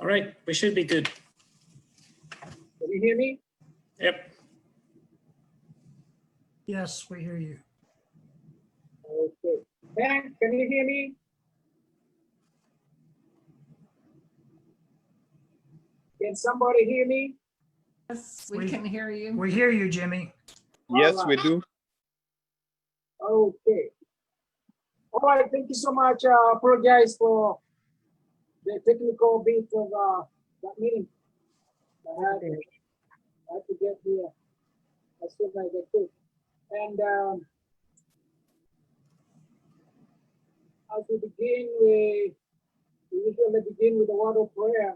All right, we should be good. Can you hear me? Yep. Yes, we hear you. Okay. Ben, can you hear me? Can somebody hear me? Yes, we can hear you. We hear you, Jimmy. Yes, All we right. do. Okay. All right. Thank you so much, apologize for the technical bit of that meeting. I had to get here as soon as I could. And as we begin, we usually begin with a word of prayer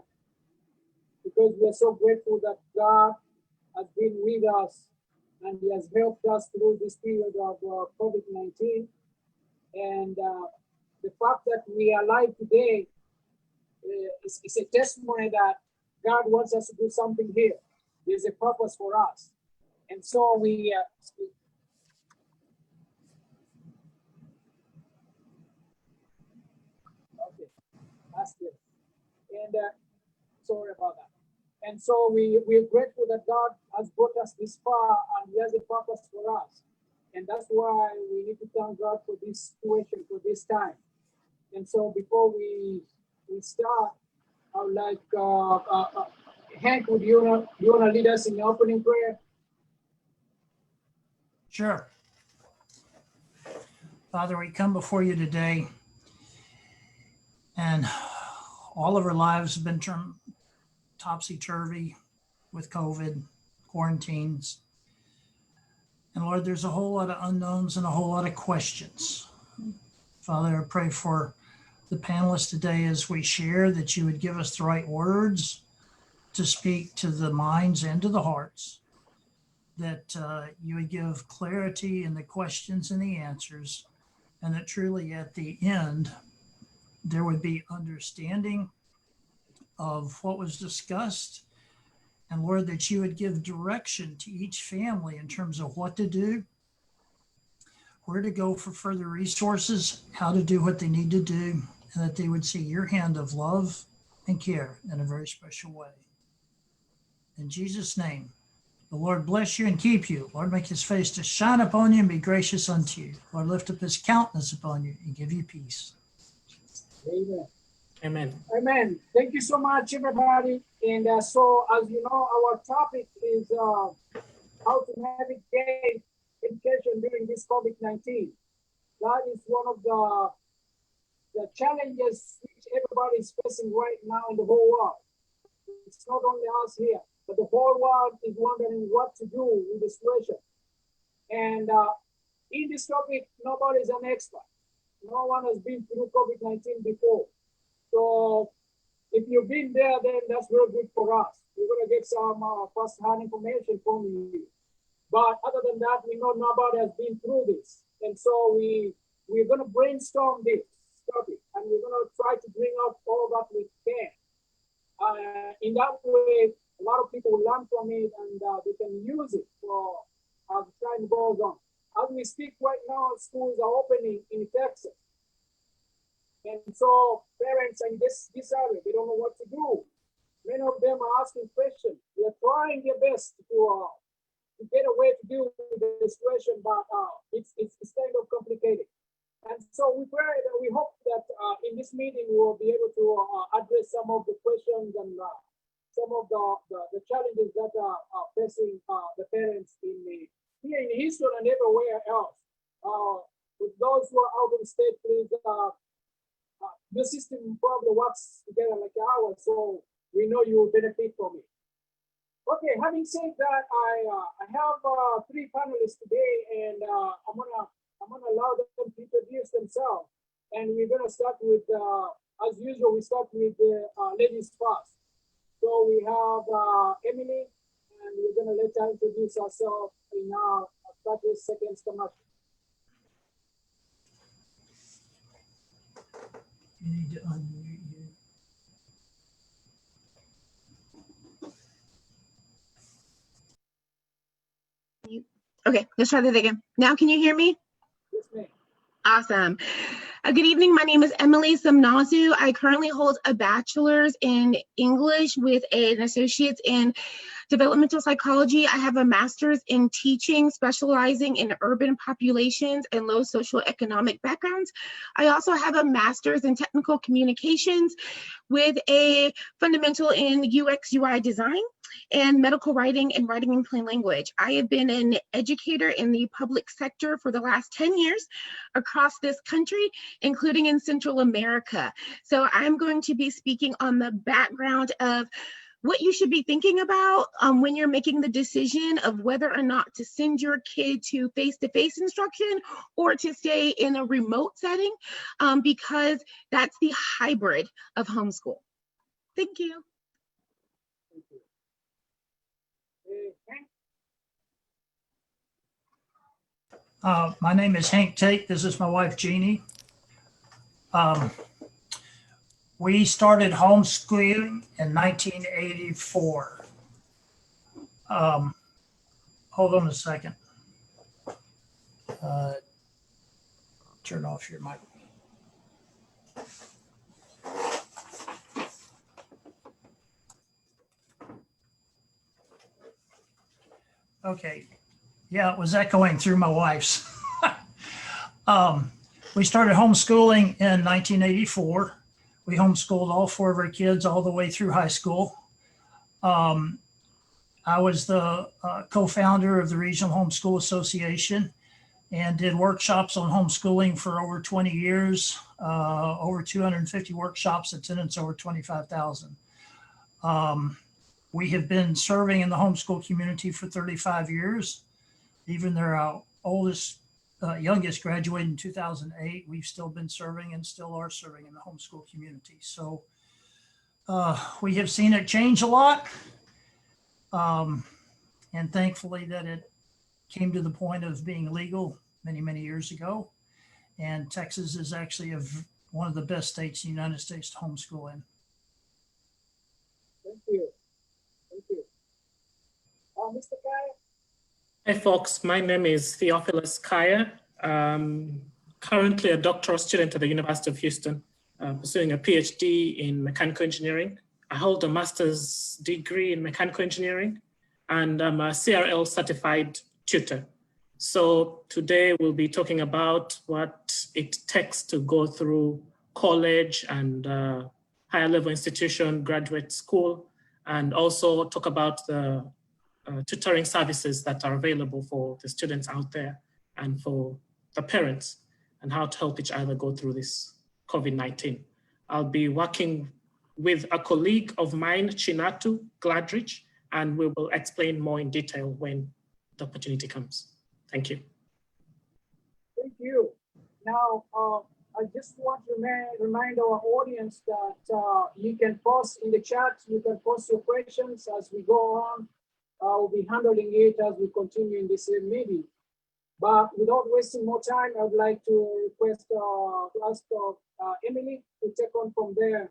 because we are so grateful that God has been with us and He has helped us through this period of COVID-19. And the fact that we are alive today is a testimony that God wants us to do something here. There's a purpose for us. And so we okay, that's good. And sorry about that. And so we're grateful that God has brought us this far and He has a purpose for us. And that's why we need to thank God for this situation, for this time. And so before we start, I would like Hank, would you wanna lead us in the opening prayer? Sure. Father, we come before you today, and all of our lives have been turned topsy-turvy with COVID, quarantines. And Lord, there's a whole lot of unknowns and a whole lot of questions. Father, I pray for the panelists today as we share that you would give us the right words to speak to the minds and to the hearts, that you would give clarity in the questions and the answers, and that truly at the end, there would be understanding of what was discussed. And Lord, that you would give direction to each family in terms of what to do, where to go for further resources, how to do what they need to do, and that they would see your hand of love and care in a very special way. In Jesus' name, the Lord bless you and keep you. Lord, make his face to shine upon you and be gracious unto you. Lord, lift up his countenance upon you and give you peace. Amen. Amen. Amen. Thank you so much, everybody. And so, as you know, our topic is how to navigate education during this COVID-19. That is one of the challenges which everybody is facing right now in the whole world. It's not only us here, but the whole world is wondering what to do with the situation. And in this topic, nobody is an expert. No one has been through COVID-19 before. So if you've been there, then that's very good for us. We're going to get some first-hand information from you. But other than that, we know nobody has been through this. And so we're going to brainstorm this topic, and we're going to try to bring up all that we can. In that way, a lot of people will learn from it, and they can use it for as time goes on. As we speak right now, schools are opening in Texas. And so parents in this area, they don't know what to do. Many of them are asking questions. They're trying their best to get a way to deal with the situation, but it's kind of complicated. And so we pray that we hope that in this meeting we will be able to address some of the questions and some of the challenges that are facing the parents here in Houston and everywhere else. With those who are out of the state, please. The system probably works together like ours, so we know you will benefit from it. Okay, having said that, I have three panelists today, and I'm gonna allow them to introduce themselves. And we're gonna start with, as usual, we start with the ladies first. So we have Emily, and we're gonna let her introduce herself in 30 seconds commercial. You need to unmute you. Okay, let's try that again. Now, can you hear me? Yes, ma'am. Awesome. Good evening. My name is Emily Samnazu. I currently hold a bachelor's in English with an associate's in developmental psychology. I have a master's in teaching, specializing in urban populations and low socioeconomic backgrounds. I also have a master's in technical communications with a fundamental in UX UI design and medical writing and writing in plain language. I have been an educator in the public sector for the last 10 years across this country, including in Central America. So I'm going to be speaking on the background of what you should be thinking about when you're making the decision of whether or not to send your kid to face-to-face instruction or to stay in a remote setting, because that's the hybrid of homeschool. Thank you. Thank you. Hank? My name is Hank Tate. This is my wife, Jeannie. We started homeschooling in 1984. Hold on a second. Turn off your mic. Okay. Yeah, it was echoing through my wife's. We started homeschooling in 1984. We homeschooled all 4 of our kids all the way through high school. I was the co-founder of the Regional Homeschool Association and did workshops on homeschooling for over 20 years, over 250 workshops, attendance over 25,000. We have been serving in the homeschool community for 35 years. Even though our youngest graduated in 2008, we've still been serving and still are serving in the homeschool community. So we have seen it change a lot. And thankfully that it came to the point of being legal many, many years ago. And Texas is actually one of the best states in the United States to homeschool in. Thank you. Thank you. Mr. Kaya? Hi, folks. My name is Theophilus Kaya. Currently a doctoral student at the University of Houston, pursuing a PhD in mechanical engineering. I hold a master's degree in mechanical engineering, and I'm a CRL certified tutor. So today we'll be talking about what it takes to go through college and higher level institution, graduate school, and also talk about the tutoring services that are available for the students out there and for the parents, and how to help each other go through this COVID-19. I'll be working with a colleague of mine, Chinatu Gladrich, and we will explain more in detail when the opportunity comes. Thank you. Thank you. Now, I just want to remind our audience that you can post in the chat, you can post your questions as we go on. We'll be handling it as we continue in this meeting. But without wasting more time, I'd like to request to ask Emily to take on from there.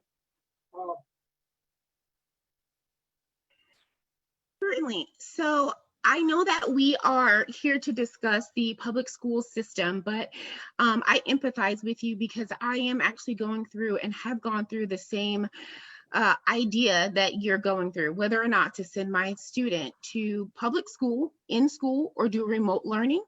Certainly. So I know that we are here to discuss the public school system, but I empathize with you because I am actually going through and have gone through the same idea that you're going through, whether or not to send my student to public school, in school, or do remote learning,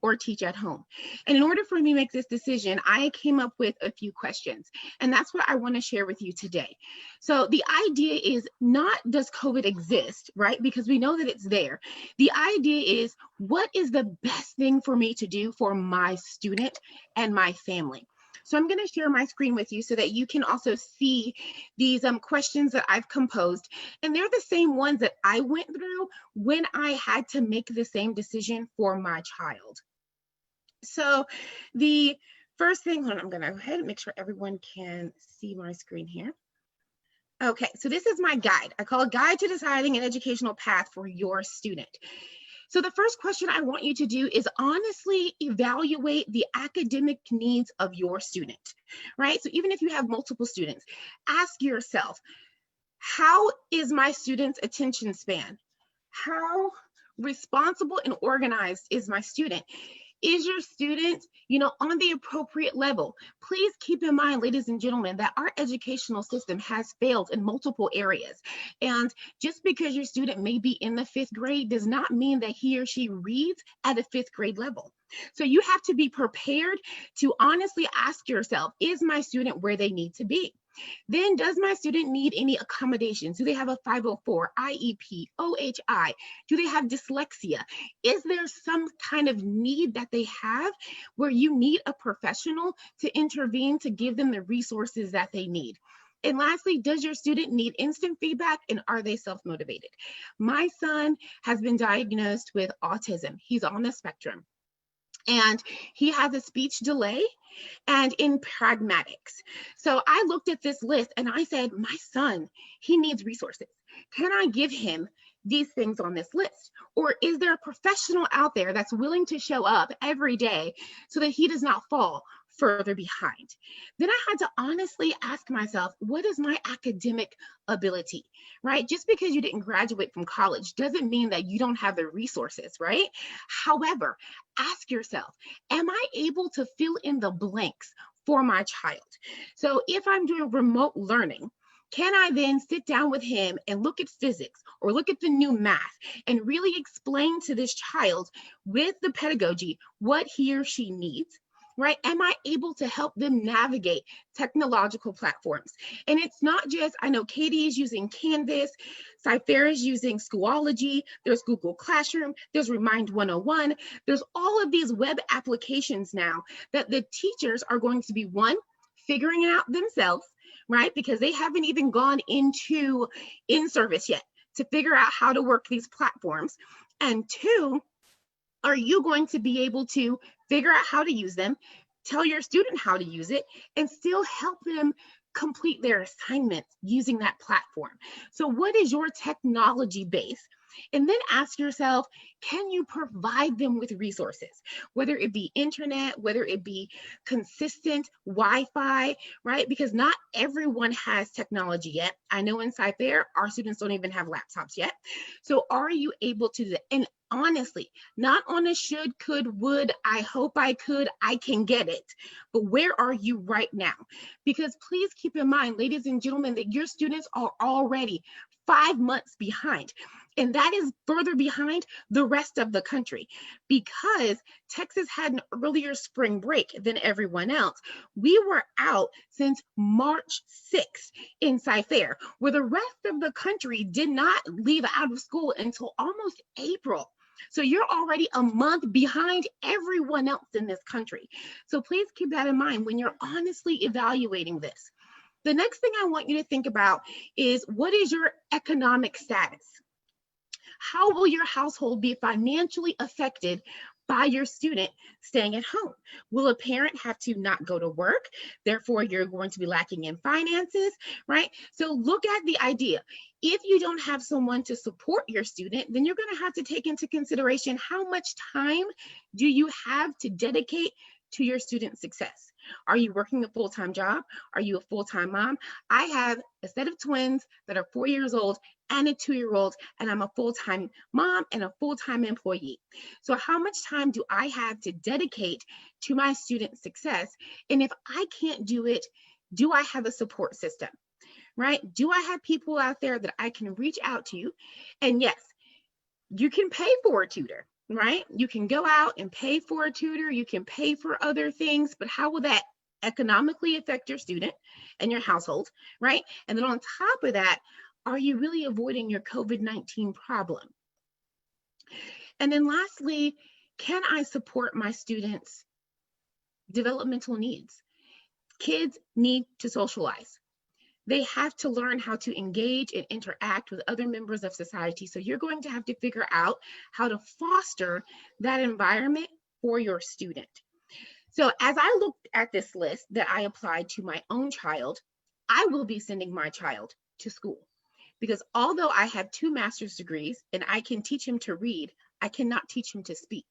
or teach at home. And in order for me to make this decision, I came up with a few questions, and that's what I want to share with you today. So the idea is not, does COVID exist, right? Because we know that it's there. The idea is, what is the best thing for me to do for my student and my family? So I'm going to share my screen with you so that you can also see these questions that I've composed. And they're the same ones that I went through when I had to make the same decision for my child. So the first thing, hold on, I'm going to go ahead and make sure everyone can see my screen here. Okay, so this is my guide. I call it Guide to Deciding an Educational Path for Your Student. So the first question I want you to do is honestly evaluate the academic needs of your student, right? So even if you have multiple students, ask yourself, how is my student's attention span? How responsible and organized is my student? Is your student, on the appropriate level? Please keep in mind, ladies and gentlemen, that our educational system has failed in multiple areas. And just because your student may be in the 5th grade does not mean that he or she reads at a 5th grade level. So you have to be prepared to honestly ask yourself, is my student where they need to be? Then, does my student need any accommodations? Do they have a 504, IEP, OHI? Do they have dyslexia? Is there some kind of need that they have where you need a professional to intervene to give them the resources that they need? And lastly, does your student need instant feedback, and are they self-motivated? My son has been diagnosed with autism. He's on the spectrum, and he has a speech delay and in pragmatics. So I looked at this list and I said, my son, he needs resources. Can I give him these things on this list? Or is there a professional out there that's willing to show up every day so that he does not fall further behind? Then I had to honestly ask myself, what is my academic ability, right? Just because you didn't graduate from college doesn't mean that you don't have the resources, right? However, ask yourself, am I able to fill in the blanks for my child? So if I'm doing remote learning, can I then sit down with him and look at physics or look at the new math and really explain to this child with the pedagogy what he or she needs? Right? Am I able to help them navigate technological platforms? And it's not just, I know Katie is using Canvas, Cypher is using Schoology, there's Google Classroom, there's Remind 101, there's all of these web applications now that the teachers are going to be, one, figuring it out themselves, right? Because they haven't even gone into in-service yet to figure out how to work these platforms. And two, are you going to be able to figure out how to use them, tell your student how to use it, and still help them complete their assignments using that platform? So what is your technology base? And then ask yourself, can you provide them with resources, whether it be internet, whether it be consistent Wi-Fi, right? Because not everyone has technology yet. I know in Cypher, our students don't even have laptops yet. So are you able to do that? And honestly, not on a should, could, would, I hope I could, I can get it, but where are you right now? Because please keep in mind, ladies and gentlemen, that your students are already 5 months behind. And that is further behind the rest of the country because Texas had an earlier spring break than everyone else. We were out since March 6th in Cypher, where the rest of the country did not leave out of school until almost April. So you're already a month behind everyone else in this country. So please keep that in mind when you're honestly evaluating this. The next thing I want you to think about is, what is your economic status? How will your household be financially affected by your student staying at home? Will a parent have to not go to work? Therefore, you're going to be lacking in finances, right? So look at the idea. If you don't have someone to support your student, then you're going to have to take into consideration how much time do you have to dedicate to your student's success. Are you working a full-time job? Are you a full-time mom? I have a set of twins that are 4 years old and a 2-year-old, and I'm a full-time mom and a full-time employee. So how much time do I have to dedicate to my student's success? And if I can't do it, do I have a support system, right? Do I have people out there that I can reach out to? And yes, you can pay for a tutor, right? You can go out and pay for a tutor, you can pay for other things, but how will that economically affect your student and your household, right? And then on top of that, are you really avoiding your COVID-19 problem? And then lastly, can I support my students' developmental needs? Kids need to socialize. They have to learn how to engage and interact with other members of society. So you're going to have to figure out how to foster that environment for your student. So as I looked at this list that I applied to my own child, I will be sending my child to school because although I have 2 master's degrees and I can teach him to read, I cannot teach him to speak.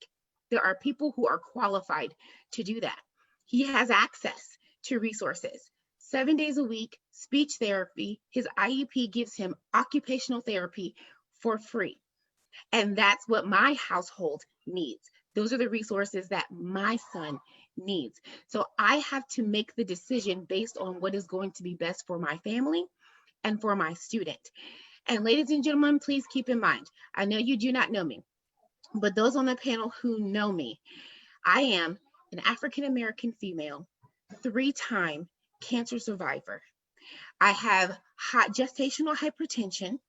There are people who are qualified to do that. He has access to resources. 7 days a week, speech therapy. His IEP gives him occupational therapy for free. And that's what my household needs. Those are the resources that my son needs. So I have to make the decision based on what is going to be best for my family and for my student. And ladies and gentlemen, please keep in mind, I know you do not know me, but those on the panel who know me, I am an African-American female, 3-time cancer survivor. I have gestational hypertension.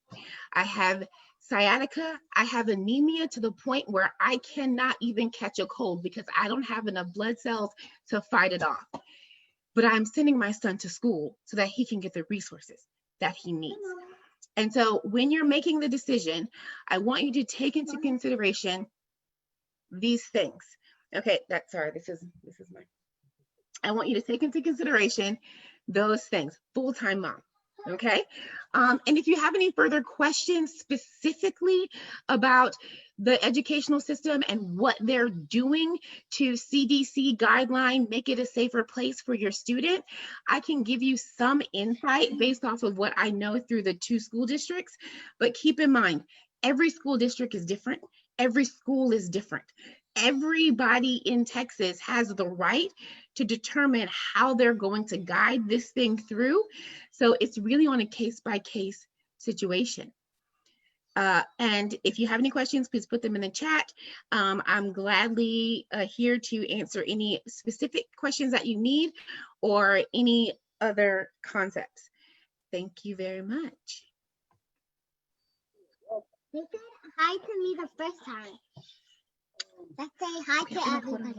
I have sciatica. I have anemia to the point where I cannot even catch a cold because I don't have enough blood cells to fight it off. But I'm sending my son to school so that he can get the resources that he needs. And so when you're making the decision, I want you to take into consideration these things. Okay, this is mine. I want you to take into consideration those things. Full-time mom, okay? And if you have any further questions specifically about the educational system and what they're doing to CDC guideline, make it a safer place for your student, I can give you some insight based off of what I know through the 2 school districts. But keep in mind, every school district is different. Every school is different. Everybody in Texas has the right to determine how they're going to guide this thing through. So it's really on a case-by-case situation. And if you have any questions, please put them in the chat. I'm gladly here to answer any specific questions that you need or any other concepts. Thank you very much. They said hi to me the first time. Let's say hi to everybody.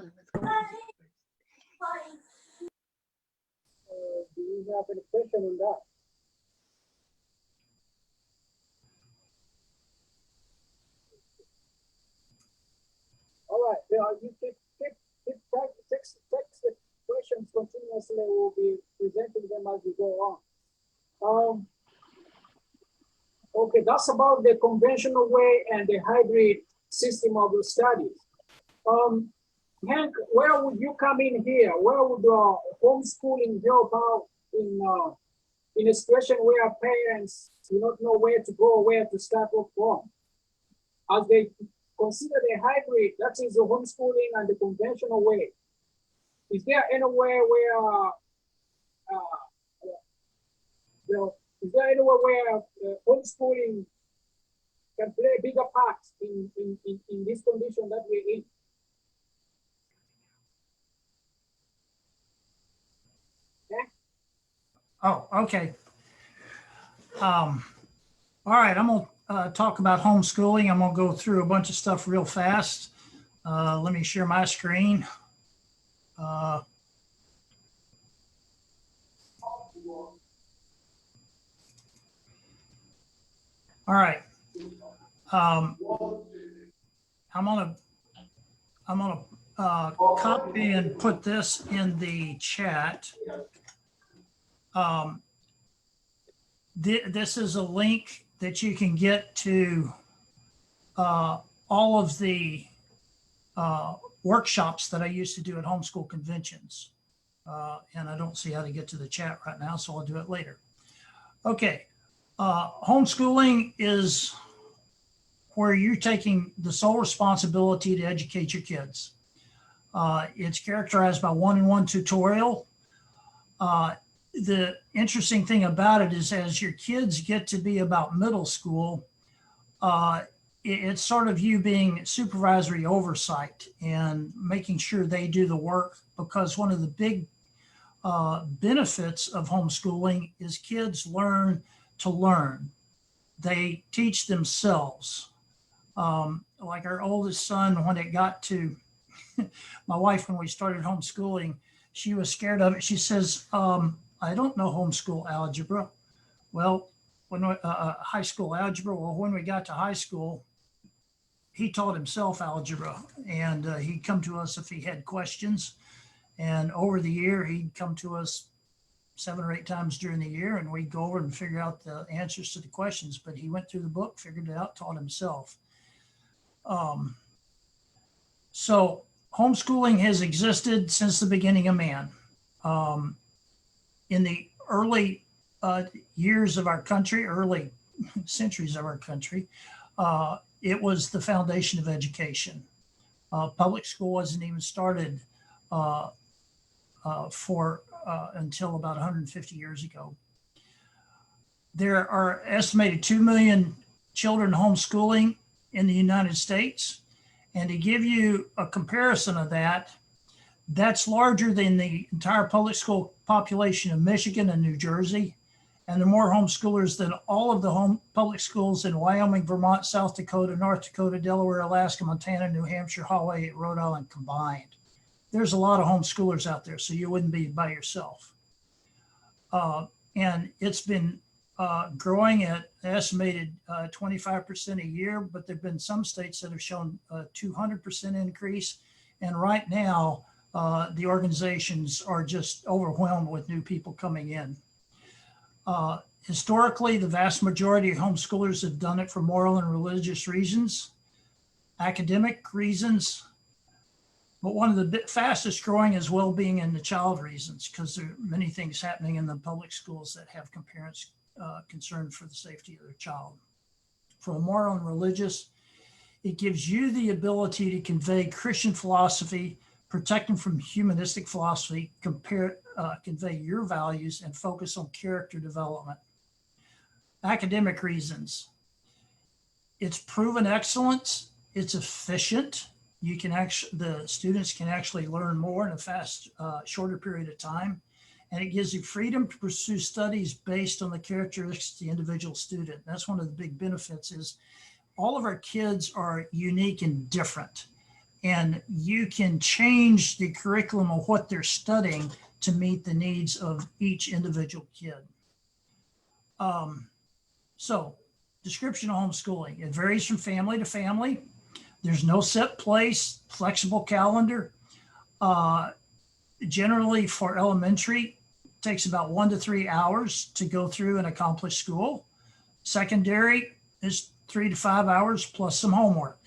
Do you have any question on that? All right, you keep text the questions continuously. We'll be presenting them as we go on. Okay, that's about the conventional way and the hybrid system of the studies. Hank, where would you come in here? Where would homeschooling help out in a situation where parents do not know where to go, where to start off from? As they consider the hybrid, that is the homeschooling and the conventional way. Is there anywhere where homeschooling can play a bigger part in this condition that we're in? Oh, okay. All right, I'm gonna talk about homeschooling. I'm gonna go through a bunch of stuff real fast. Let me share my screen. All right. I'm gonna copy and put this in the chat. This is a link that you can get to all of the workshops that I used to do at homeschool conventions. And I don't see how to get to the chat right now, so I'll do it later. Okay, homeschooling is where you're taking the sole responsibility to educate your kids. It's characterized by one-on-one tutorial. The interesting thing about it is as your kids get to be about middle school, it's sort of you being supervisory oversight and making sure they do the work, because one of the big benefits of homeschooling is kids learn to learn. They teach themselves. Like our oldest son, when it got to my wife, when we started homeschooling, she was scared of it. She says, I don't know homeschool algebra. Well, when high school algebra, well, when we got to high school, he taught himself algebra, and he'd come to us if he had questions. And over the year, he'd come to us 7 or 8 times during the year, and we'd go over and figure out the answers to the questions. But he went through the book, figured it out, taught himself. So homeschooling has existed since the beginning of man. In the early years of our country, early centuries of our country, it was the foundation of education. Public school wasn't even started until about 150 years ago. There are estimated 2 million children homeschooling in the United States. And to give you a comparison of that, that's larger than the entire public school population of Michigan and New Jersey. And there are more homeschoolers than all of the public schools in Wyoming, Vermont, South Dakota, North Dakota, Delaware, Alaska, Montana, New Hampshire, Hawaii, Rhode Island combined. There's a lot of homeschoolers out there, so you wouldn't be by yourself. And it's been growing at an estimated 25% a year, but there've been some states that have shown a 200% increase. And right now, the organizations are just overwhelmed with new people coming in. Historically, the vast majority of homeschoolers have done it for moral and religious reasons, academic reasons, but one of the fastest growing is well-being and the child reasons, because there are many things happening in the public schools that have parents concerned for the safety of their child. For moral and religious, it gives you the ability to convey Christian philosophy, protect them from humanistic philosophy, convey your values, and focus on character development. Academic reasons. It's proven excellence. It's efficient. The students can actually learn more in a shorter period of time. And it gives you freedom to pursue studies based on the characteristics of the individual student. That's one of the big benefits is all of our kids are unique and different. And you can change the curriculum of what they're studying to meet the needs of each individual kid. So, description of homeschooling. It varies from family to family. There's no set place, flexible calendar. Generally for elementary, it takes about 1 to 3 hours to go through and accomplish school. Secondary is 3 to 5 hours plus some homework.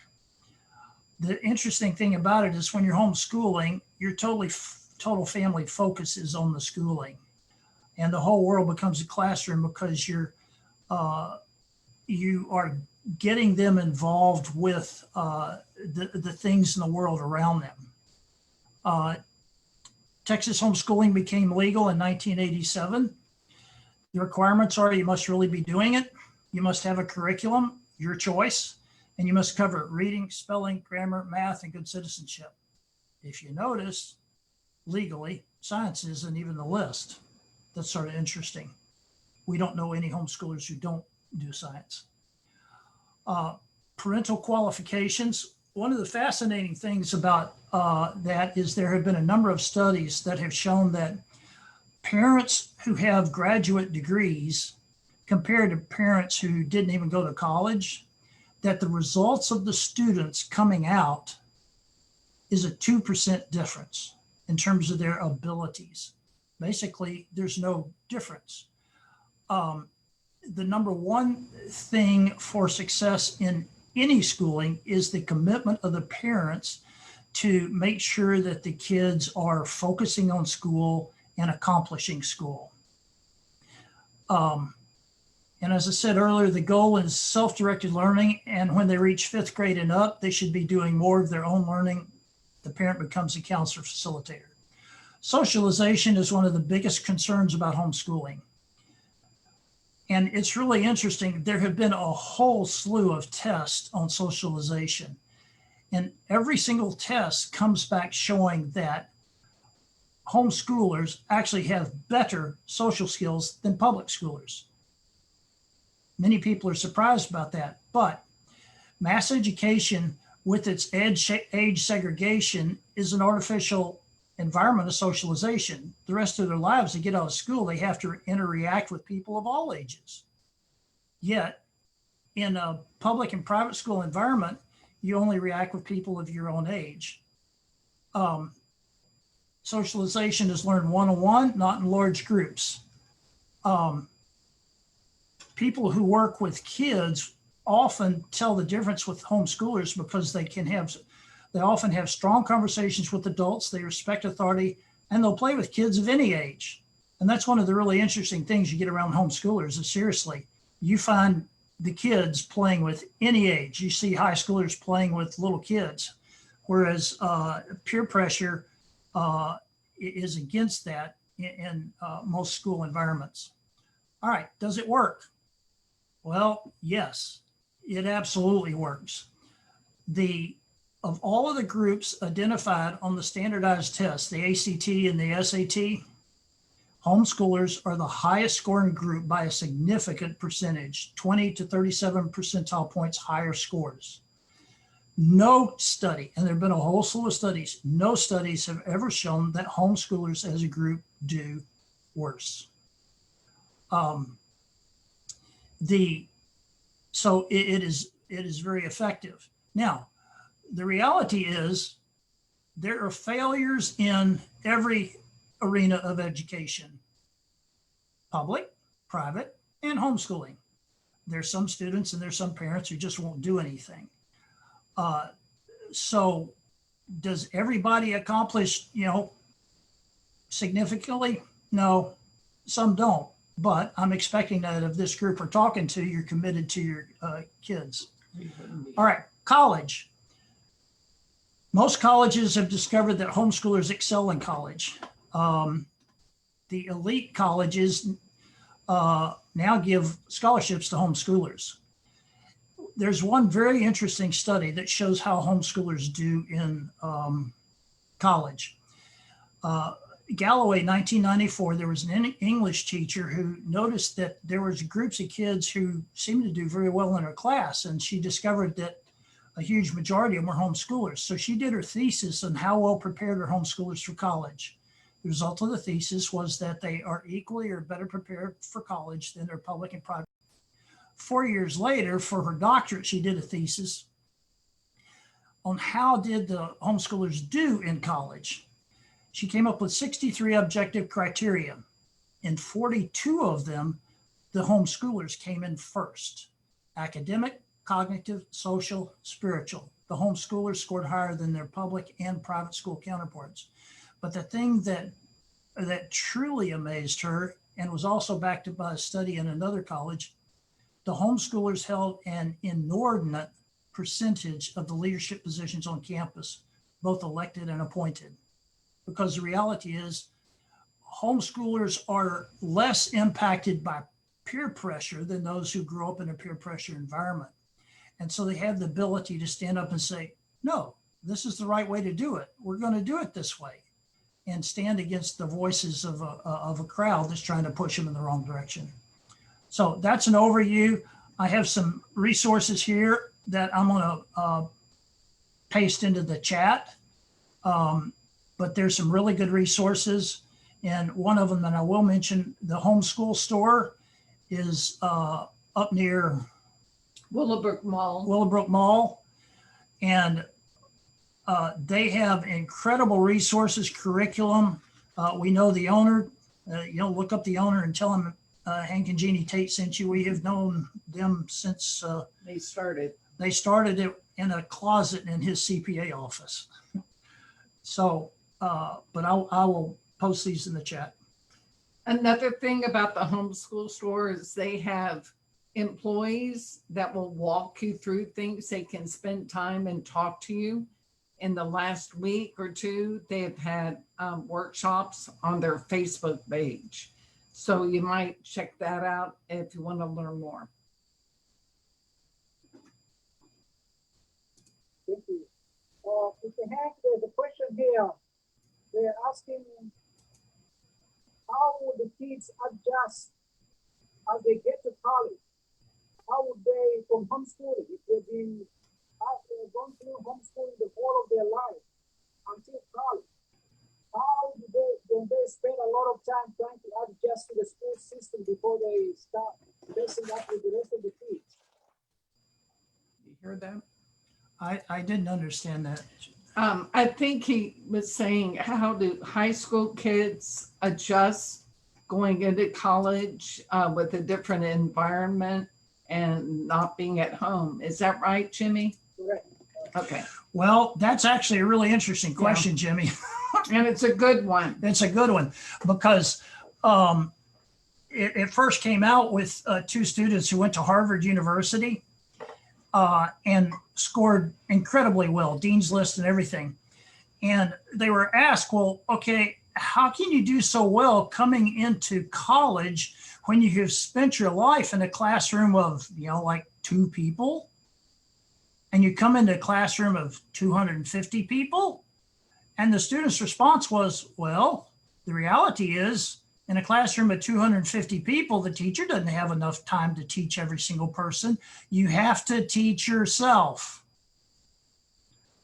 The interesting thing about it is when you're homeschooling, your total family focus is on the schooling, and the whole world becomes a classroom because you are getting them involved with the things in the world around them. Texas homeschooling became legal in 1987. The requirements are you must really be doing it. You must have a curriculum, your choice, and you must cover reading, spelling, grammar, math, and good citizenship. If you notice, legally, science isn't even the list. That's sort of interesting. We don't know any homeschoolers who don't do science. Parental qualifications. One of the fascinating things about that is there have been a number of studies that have shown that parents who have graduate degrees compared to parents who didn't even go to college, that the results of the students coming out is a 2% difference in terms of their abilities. Basically, there's no difference. The number one thing for success in any schooling is the commitment of the parents to make sure that the kids are focusing on school and accomplishing school. And as I said earlier, the goal is self-directed learning. And when they reach 5th grade and up, they should be doing more of their own learning. The parent becomes a counselor facilitator. Socialization is one of the biggest concerns about homeschooling. And it's really interesting. There have been a whole slew of tests on socialization. And every single test comes back showing that homeschoolers actually have better social skills than public schoolers. Many people are surprised about that, but mass education with its age segregation is an artificial environment of socialization. The rest of their lives, they get out of school, they have to interact with people of all ages. Yet in a public and private school environment, you only react with people of your own age. Socialization is learned one-on-one, not in large groups. People who work with kids often tell the difference with homeschoolers because they often have strong conversations with adults, they respect authority, and they'll play with kids of any age. And that's one of the really interesting things you get around homeschoolers is seriously, you find the kids playing with any age. You see high schoolers playing with little kids. whereas peer pressure is against that in most school environments. All right, does it work? Well, yes, it absolutely works. Of all of the groups identified on the standardized tests, the ACT and the SAT, homeschoolers are the highest scoring group by a significant percentage, 20 to 37 percentile points higher scores. No study, and there have been a whole slew of studies, no studies have ever shown that homeschoolers as a group do worse. So it is very effective. Now, the reality is there are failures in every arena of education, public, private, and homeschooling. There's some students and there's some parents who just won't do anything. So does everybody accomplish, significantly? No, some don't. But I'm expecting that if this group we're talking to, you're committed to your kids. All right, college. Most colleges have discovered that homeschoolers excel in college. The elite colleges now give scholarships to homeschoolers. There's one very interesting study that shows how homeschoolers do in college. Galloway, 1994, there was an English teacher who noticed that there was groups of kids who seemed to do very well in her class, and she discovered that a huge majority of them were homeschoolers. So she did her thesis on how well prepared are homeschoolers for college. The result of the thesis was that they are equally or better prepared for college than their public and private. 4 years later, for her doctorate, she did a thesis on how did the homeschoolers do in college. She came up with 63 objective criteria. In 42 of them, the homeschoolers came in first: academic, cognitive, social, spiritual. The homeschoolers scored higher than their public and private school counterparts. But the thing that truly amazed her, and was also backed up by a study in another college, the homeschoolers held an inordinate percentage of the leadership positions on campus, both elected and appointed. Because the reality is, homeschoolers are less impacted by peer pressure than those who grew up in a peer pressure environment. And so they have the ability to stand up and say, no, this is the right way to do it. We're going to do it this way, and stand against the voices of a crowd that's trying to push them in the wrong direction. So that's an overview. I have some resources here that I'm going to paste into the chat. But there's some really good resources. And one of them that I will mention, the homeschool store, is up near Willowbrook Mall. Willowbrook Mall. And they have incredible resources, curriculum. We know the owner. Look up the owner and tell him Hank and Jeannie Tate sent you. We have known them since They started. They started it in a closet in his CPA office. So, but I will post these in the chat. Another thing about the homeschool store is they have employees that will walk you through things. They can spend time and talk to you. In the last week or two, they've had workshops on their Facebook page. So you might check that out if you want to learn more. Thank you. Mr. Hank, there's a question here. They're asking, how will the kids adjust as they get to college? How would they, from homeschooling, if they've been gone through homeschooling the whole of their life until college, how do they spend a lot of time trying to adjust to the school system before they start messing up with the rest of the kids? You heard that? I didn't understand that. I think he was saying, how do high school kids adjust going into college with a different environment and not being at home? Is that right, Jimmy? Correct. Okay. Well, that's actually a really interesting question, Jimmy. And it's a good one. It's a good one because it first came out with two students who went to Harvard University. and scored incredibly well, Dean's List and everything. And they were asked, well, okay, how can you do so well coming into college when you have spent your life in a classroom of, like 2 people? And you come into a classroom of 250 people? And the student's response was, well, the reality is in a classroom of 250 people, the teacher doesn't have enough time to teach every single person. You have to teach yourself.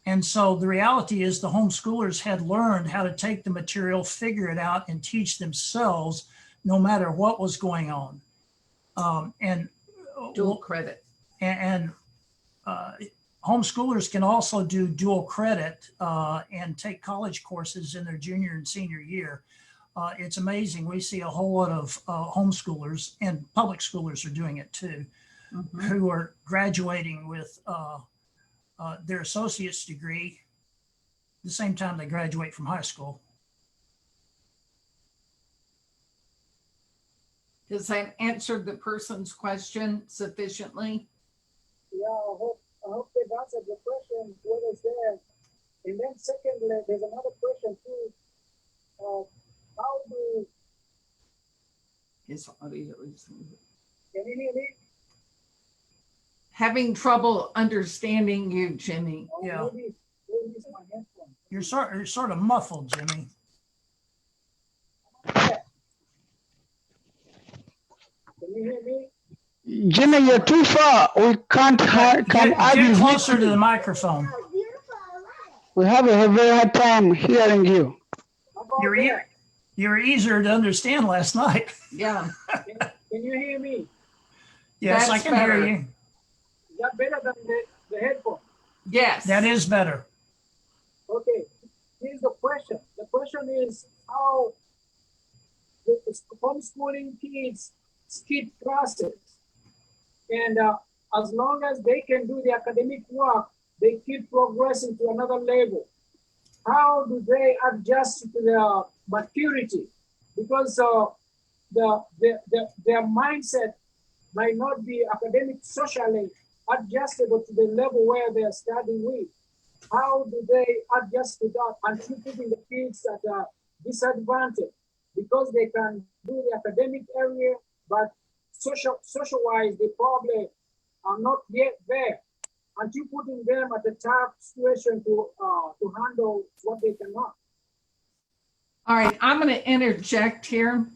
And so the reality is the homeschoolers had learned how to take the material, figure it out, and teach themselves no matter what was going on. Dual credit. And homeschoolers can also do dual credit and take college courses in their junior and senior year. It's amazing. We see a whole lot of homeschoolers, and public schoolers are doing it too, who are graduating with their associate's degree the same time they graduate from high school. Does that answer the person's question sufficiently? Yeah, I hope they've answered the question, what is there. And then secondly, there's another question too. How do, His audio is can you hear me? having trouble understanding you, Jimmy. Or Yeah. maybe it's my headphone. You're sort of muffled, Jimmy. Can you hear me? Jimmy, you're too far. We can't Get closer to the microphone. We have a very hard time hearing you. How about You that? were easier to understand last night. Yeah. Can you hear me? Yes, I That's can better. hear you. Is that better than the headphone? Yes. That is better. Okay, here's the question. The question is how the homeschooling kids skip classes. And as long as they can do the academic work, they keep progressing to another level. How do they adjust to their maturity? Because their mindset might not be academic socially adjustable to the level where they are studying with. How do they adjust to that and keep putting the kids at a disadvantage? Because they can do the academic area, but social-wise, they probably are not yet there. And you putting them at a tough situation to handle what they cannot. All right, I'm going to interject here.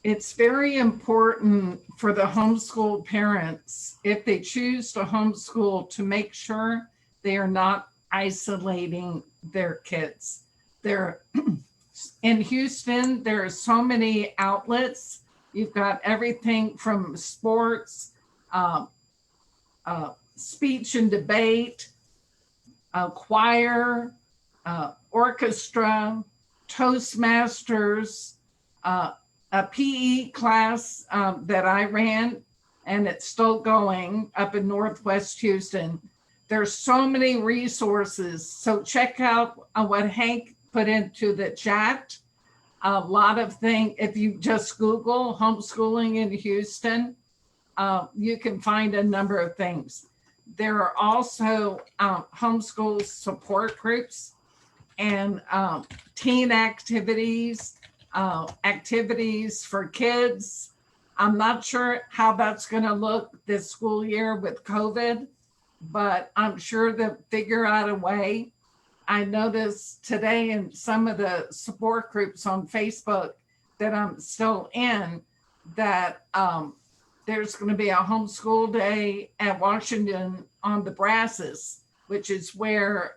It's very important for the homeschool parents, if they choose to homeschool, to make sure they are not isolating their kids. In Houston, there are so many outlets. You've got everything from sports, speech and debate, choir, orchestra, Toastmasters, a PE class that I ran, and it's still going up in Northwest Houston. There's so many resources. So check out what Hank put into the chat. A lot of things, if you just Google homeschooling in Houston, you can find a number of things. There are also homeschool support groups and teen activities, activities for kids. I'm not sure how that's going to look this school year with COVID, but I'm sure they'll figure out a way. I noticed today in some of the support groups on Facebook that I'm still in that there's going to be a homeschool day at Washington on the Brazos, which is where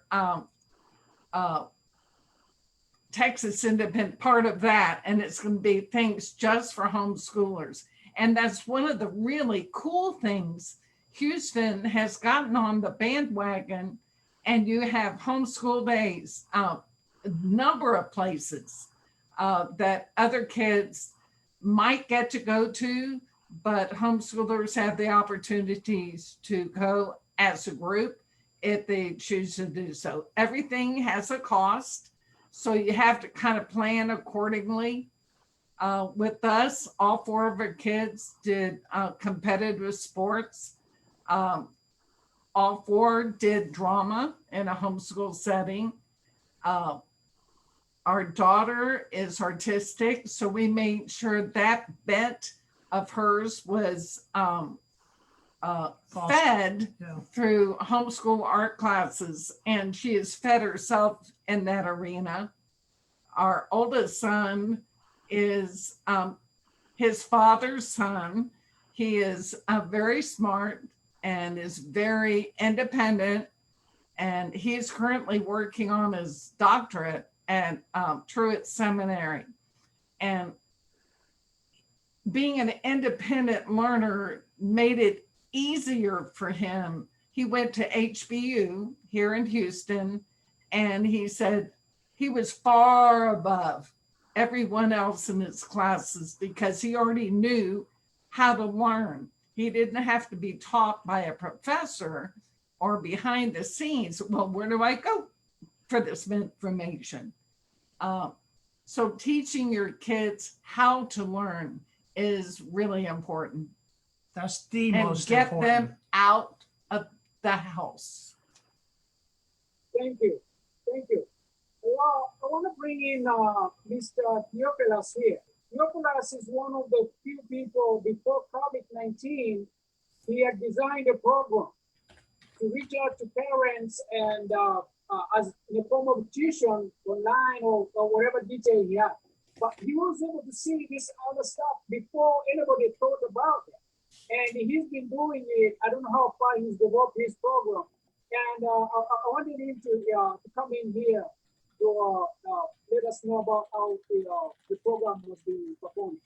Texas Independent, part of that, and it's going to be things just for homeschoolers. And that's one of the really cool things. Houston has gotten on the bandwagon, and you have homeschool days, a number of places that other kids might get to go to, but homeschoolers have the opportunities to go as a group if they choose to do so. Everything has a cost, so you have to kind of plan accordingly. With us, all 4 of our kids did competitive sports. All four did drama in a homeschool setting. Our daughter is artistic, so we made sure that bent of hers was fed Yeah. through homeschool art classes, and she has fed herself in that arena. Our oldest son is his father's son. He is very smart and is very independent, and he is currently working on his doctorate at Truett Seminary. And being an independent learner made it easier for him. He went to HBU here in Houston, and he said he was far above everyone else in his classes because he already knew how to learn. He didn't have to be taught by a professor or behind the scenes. Well, where do I go for this information? So teaching your kids how to learn is really important. That's the And most get important. them out of the house. Thank you. Thank you. Well, I want to bring in Mr. Theophilus here. Theophilus is one of the few people before COVID-19, he had designed a program to reach out to parents and as in the form of tuition online or whatever detail he had. But he was able to see this other stuff before anybody thought about it. And he's been doing it. I don't know how far he's developed his program. And I wanted him to come in here to let us know about how the program was being performed.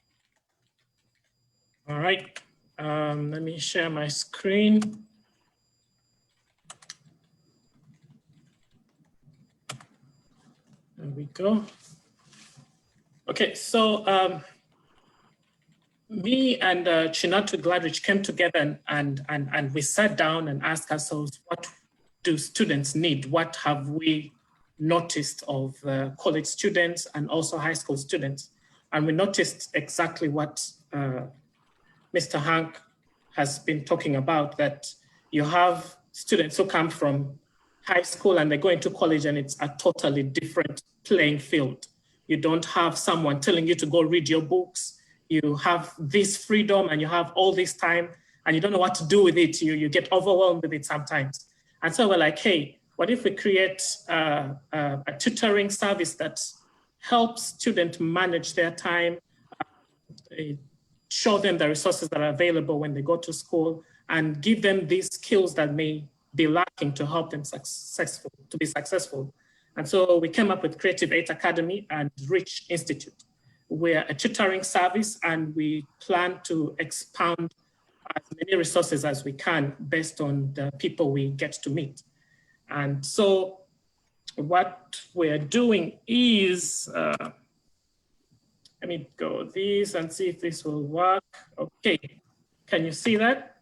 All right, let me share my screen. There we go. Okay, so me and Chinatu Gladrich came together and we sat down and asked ourselves, what do students need? What have we noticed of college students and also high school students? And we noticed exactly what Mr. Hank has been talking about, that you have students who come from high school and they go into college and it's a totally different playing field. You don't have someone telling you to go read your books. You have this freedom and you have all this time and you don't know what to do with it. You get overwhelmed with it sometimes. And so we're like, hey, what if we create a tutoring service that helps students manage their time, show them the resources that are available when they go to school, and give them these skills that may be lacking to help them be successful. And so we came up with Creative 8 Academy and Rich Institute. We're a tutoring service and we plan to expand as many resources as we can based on the people we get to meet. And so what we're doing is, let me go this and see if this will work. Okay, can you see that?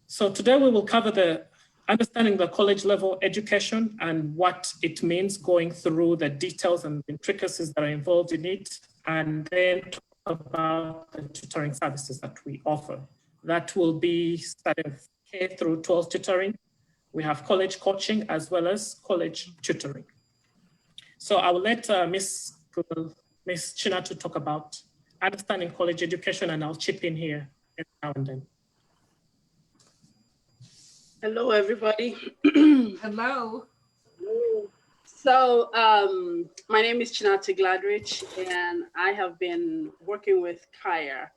So today we will cover the understanding the college level education and what it means, going through the details and intricacies that are involved in it, and then talk about the tutoring services that we offer. That will be starting K through 12 tutoring. We have college coaching as well as college tutoring. So I will let Ms. Chinatu talk about understanding college education, and I'll chip in here every now and then. Hello, everybody. Hello. So my name is Chinatu Gladrich, and I have been working with Kaya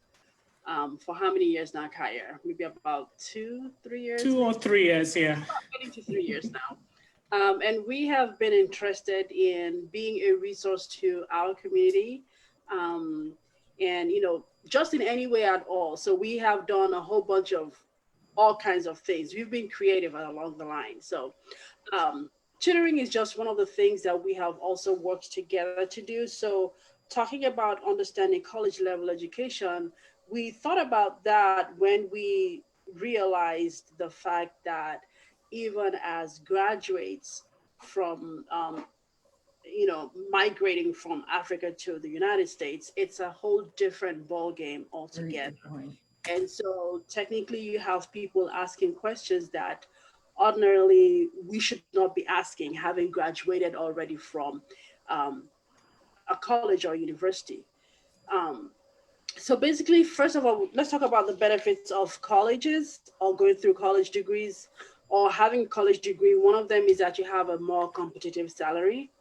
for how many years now, Kaya? Maybe about 2-3 years? 2 or 3 years, yeah. Getting to 3 years now. And we have been interested in being a resource to our community, and, you know, just in any way at all. So we have done a whole bunch of all kinds of things. We've been creative along the line. So tutoring is just one of the things that we have also worked together to do. So talking about understanding college level education, we thought about that when we realized the fact that even as graduates from, you know, migrating from Africa to the United States, it's a whole different ball game altogether. And so technically you have people asking questions that ordinarily we should not be asking, having graduated already from a college or university. Um, so basically, first of all, let's talk about the benefits of colleges or going through college degrees or having a college degree. One of them is that you have a more competitive salary.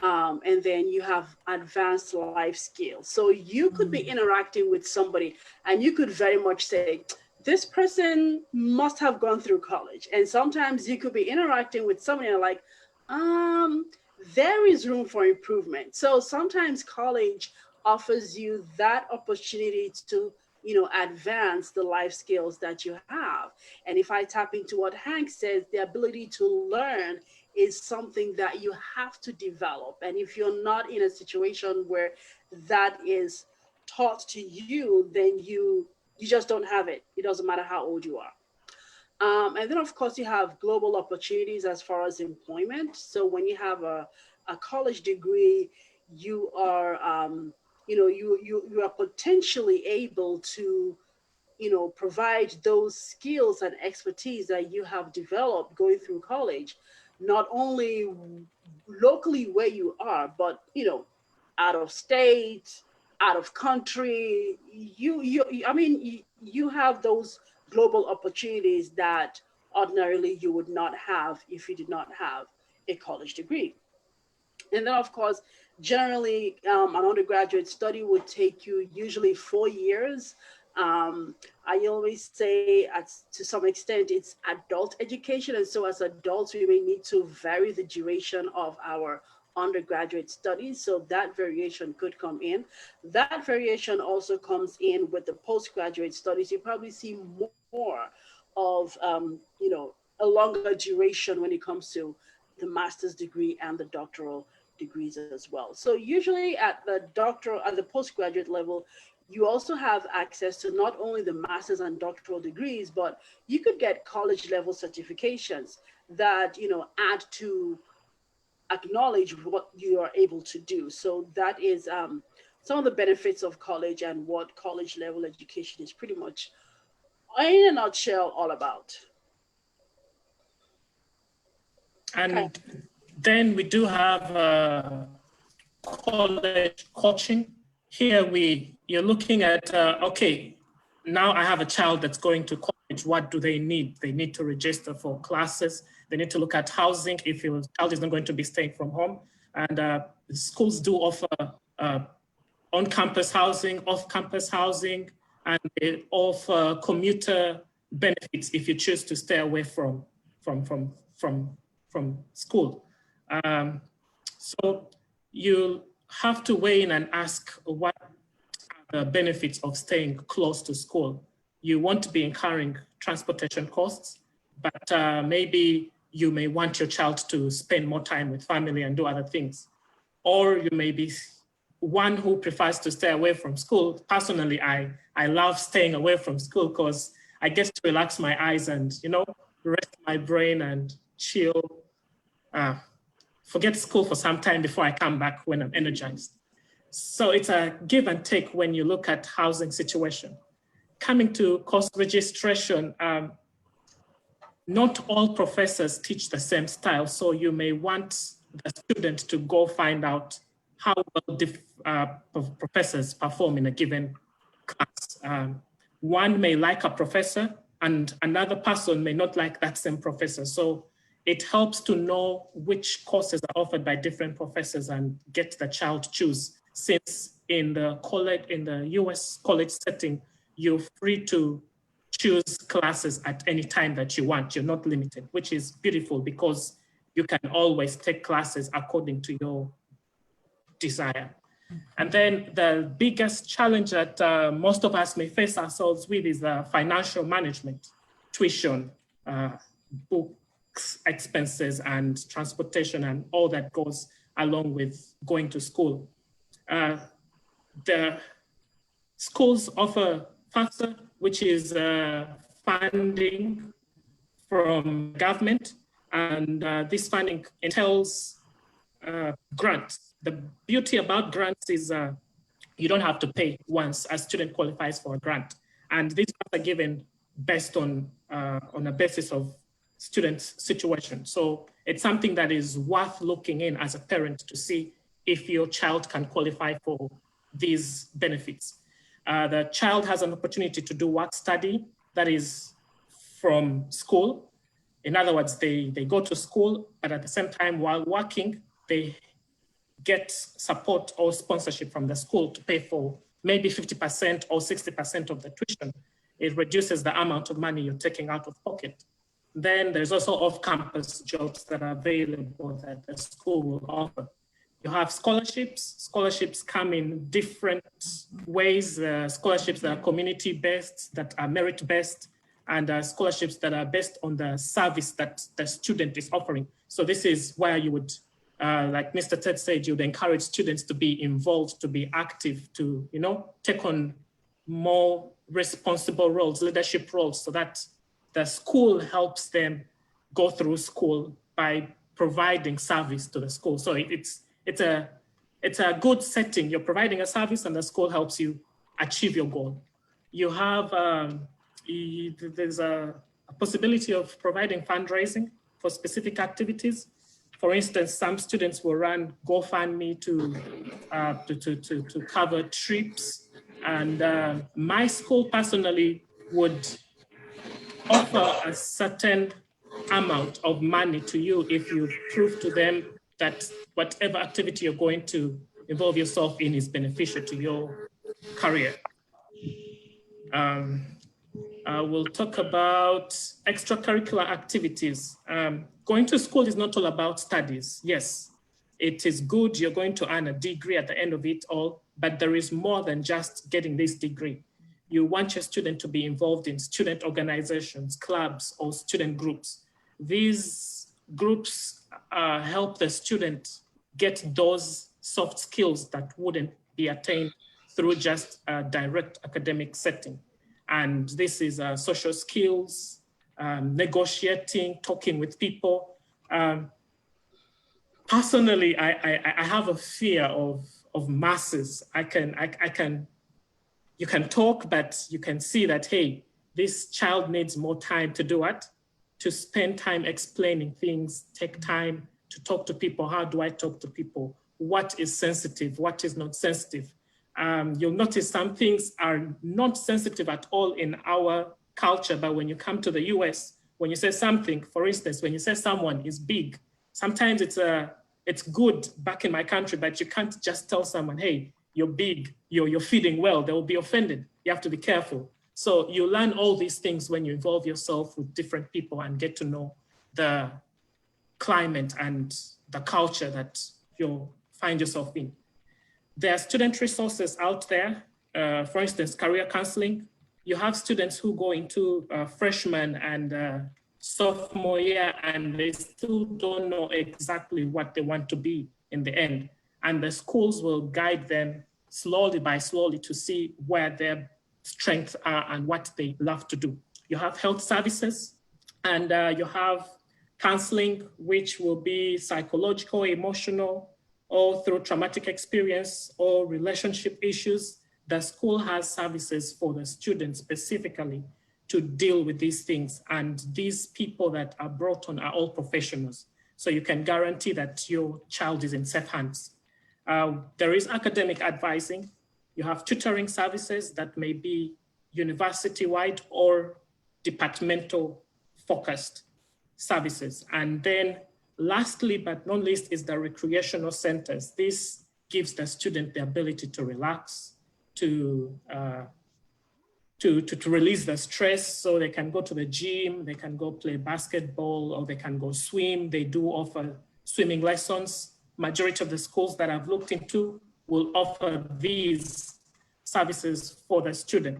And then you have advanced life skills. So you could be interacting with somebody and you could very much say, this person must have gone through college. And sometimes you could be interacting with somebody and like, there is room for improvement. So sometimes college offers you that opportunity to, advance the life skills that you have. And if I tap into what Hank says, the ability to learn is something that you have to develop. And if you're not in a situation where that is taught to you, then you just don't have it. It doesn't matter how old you are. And then of course you have global opportunities as far as employment. So when you have a college degree, you are, you are potentially able to, provide those skills and expertise that you have developed going through college, not only locally where you are, but, out of state, out of country, you have those global opportunities that ordinarily you would not have if you did not have a college degree. And then, of course, generally, an undergraduate study would take you usually 4 years. I always say, to some extent, it's adult education. And so as adults, we may need to vary the duration of our undergraduate studies. So that variation could come in. That variation also comes in with the postgraduate studies. You probably see more of, a longer duration when it comes to the master's degree and the doctoral degrees as well. So usually at the postgraduate level, you also have access to not only the master's and doctoral degrees, but you could get college level certifications that, add to acknowledge what you are able to do. So that is some of the benefits of college and what college level education is pretty much, in a nutshell, all about. And then we do have college coaching. Here you're looking at, okay, now I have a child that's going to college. What do they need? They need to register for classes. They need to look at housing if your child is not going to be staying from home. And schools do offer on-campus housing, off-campus housing, and they offer commuter benefits if you choose to stay away from school. So you have to weigh in and ask what are the benefits of staying close to school. You won't be incurring transportation costs, but maybe you may want your child to spend more time with family and do other things. Or you may be one who prefers to stay away from school. Personally, I love staying away from school because I get to relax my eyes and, rest my brain and chill. Forget school for some time before I come back when I'm energized. So it's a give and take when you look at housing situation. Coming to course registration, not all professors teach the same style. So you may want the student to go find out how well professors perform in a given class. One may like a professor and another person may not like that same professor. So it helps to know which courses are offered by different professors and get the child choose, since in the US college setting, you're free to choose classes at any time that you want. You're not limited, which is beautiful because you can always take classes according to your desire. And then the biggest challenge that most of us may face ourselves with is financial management, tuition, books, expenses, and transportation, and all that goes along with going to school. The schools offer FAFSA, which is funding from government, and this funding entails grants. The beauty about grants is you don't have to pay once a student qualifies for a grant. And these are given based on a basis of students' situation. So it's something that is worth looking in as a parent to see if your child can qualify for these benefits. The child has an opportunity to do work study that is from school. In other words, they go to school, but at the same time, while working, they get support or sponsorship from the school to pay for maybe 50% or 60% of the tuition. It reduces the amount of money you're taking out of pocket. Then there's also off-campus jobs that are available that the school will offer. You have scholarships. Scholarships come in different ways. Scholarships that are community-based, that are merit-based, and scholarships that are based on the service that the student is offering. So this is where you would, like Mr. Ted said, you'd encourage students to be involved, to be active, to take on more responsible roles, leadership roles, so that the school helps them go through school by providing service to the school. So it's a good setting. You're providing a service and the school helps you achieve your goal. You have, there's a possibility of providing fundraising for specific activities. For instance, some students will run GoFundMe to cover trips. And my school personally would offer a certain amount of money to you if you prove to them that whatever activity you're going to involve yourself in is beneficial to your career. We'll talk about extracurricular activities. Going to school is not all about studies. Yes, it is good. You're going to earn a degree at the end of it all, but there is more than just getting this degree. You want your student to be involved in student organizations, clubs, or student groups. These groups help the student get those soft skills that wouldn't be attained through just a direct academic setting. And this is social skills, negotiating, talking with people. Personally, I have a fear of masses. You can talk, but you can see that, hey, this child needs more time to do it, to spend time explaining things, take time to talk to people. How do I talk to people? What is sensitive? What is not sensitive? You'll notice some things are not sensitive at all in our culture, but when you come to the US, when you say something, for instance, when you say someone is big, sometimes it's good back in my country, but you can't just tell someone, hey, you're big, you're feeding well, they will be offended. You have to be careful. So you learn all these things when you involve yourself with different people and get to know the climate and the culture that you find yourself in. There are student resources out there. For instance, career counseling. You have students who go into freshman and sophomore year and they still don't know exactly what they want to be in the end. And the schools will guide them slowly by slowly to see where their strengths are and what they love to do. You have health services and you have counseling, which will be psychological, emotional, or through traumatic experience or relationship issues. The school has services for the students specifically to deal with these things. And these people that are brought on are all professionals. So you can guarantee that your child is in safe hands. There is academic advising. You have tutoring services that may be university-wide or departmental focused services. And then lastly, but not least, is the recreational centers. This gives the student the ability to relax, to release the stress, so they can go to the gym, they can go play basketball, or they can go swim. They do offer swimming lessons. Majority of the schools that I've looked into will offer these services for the student.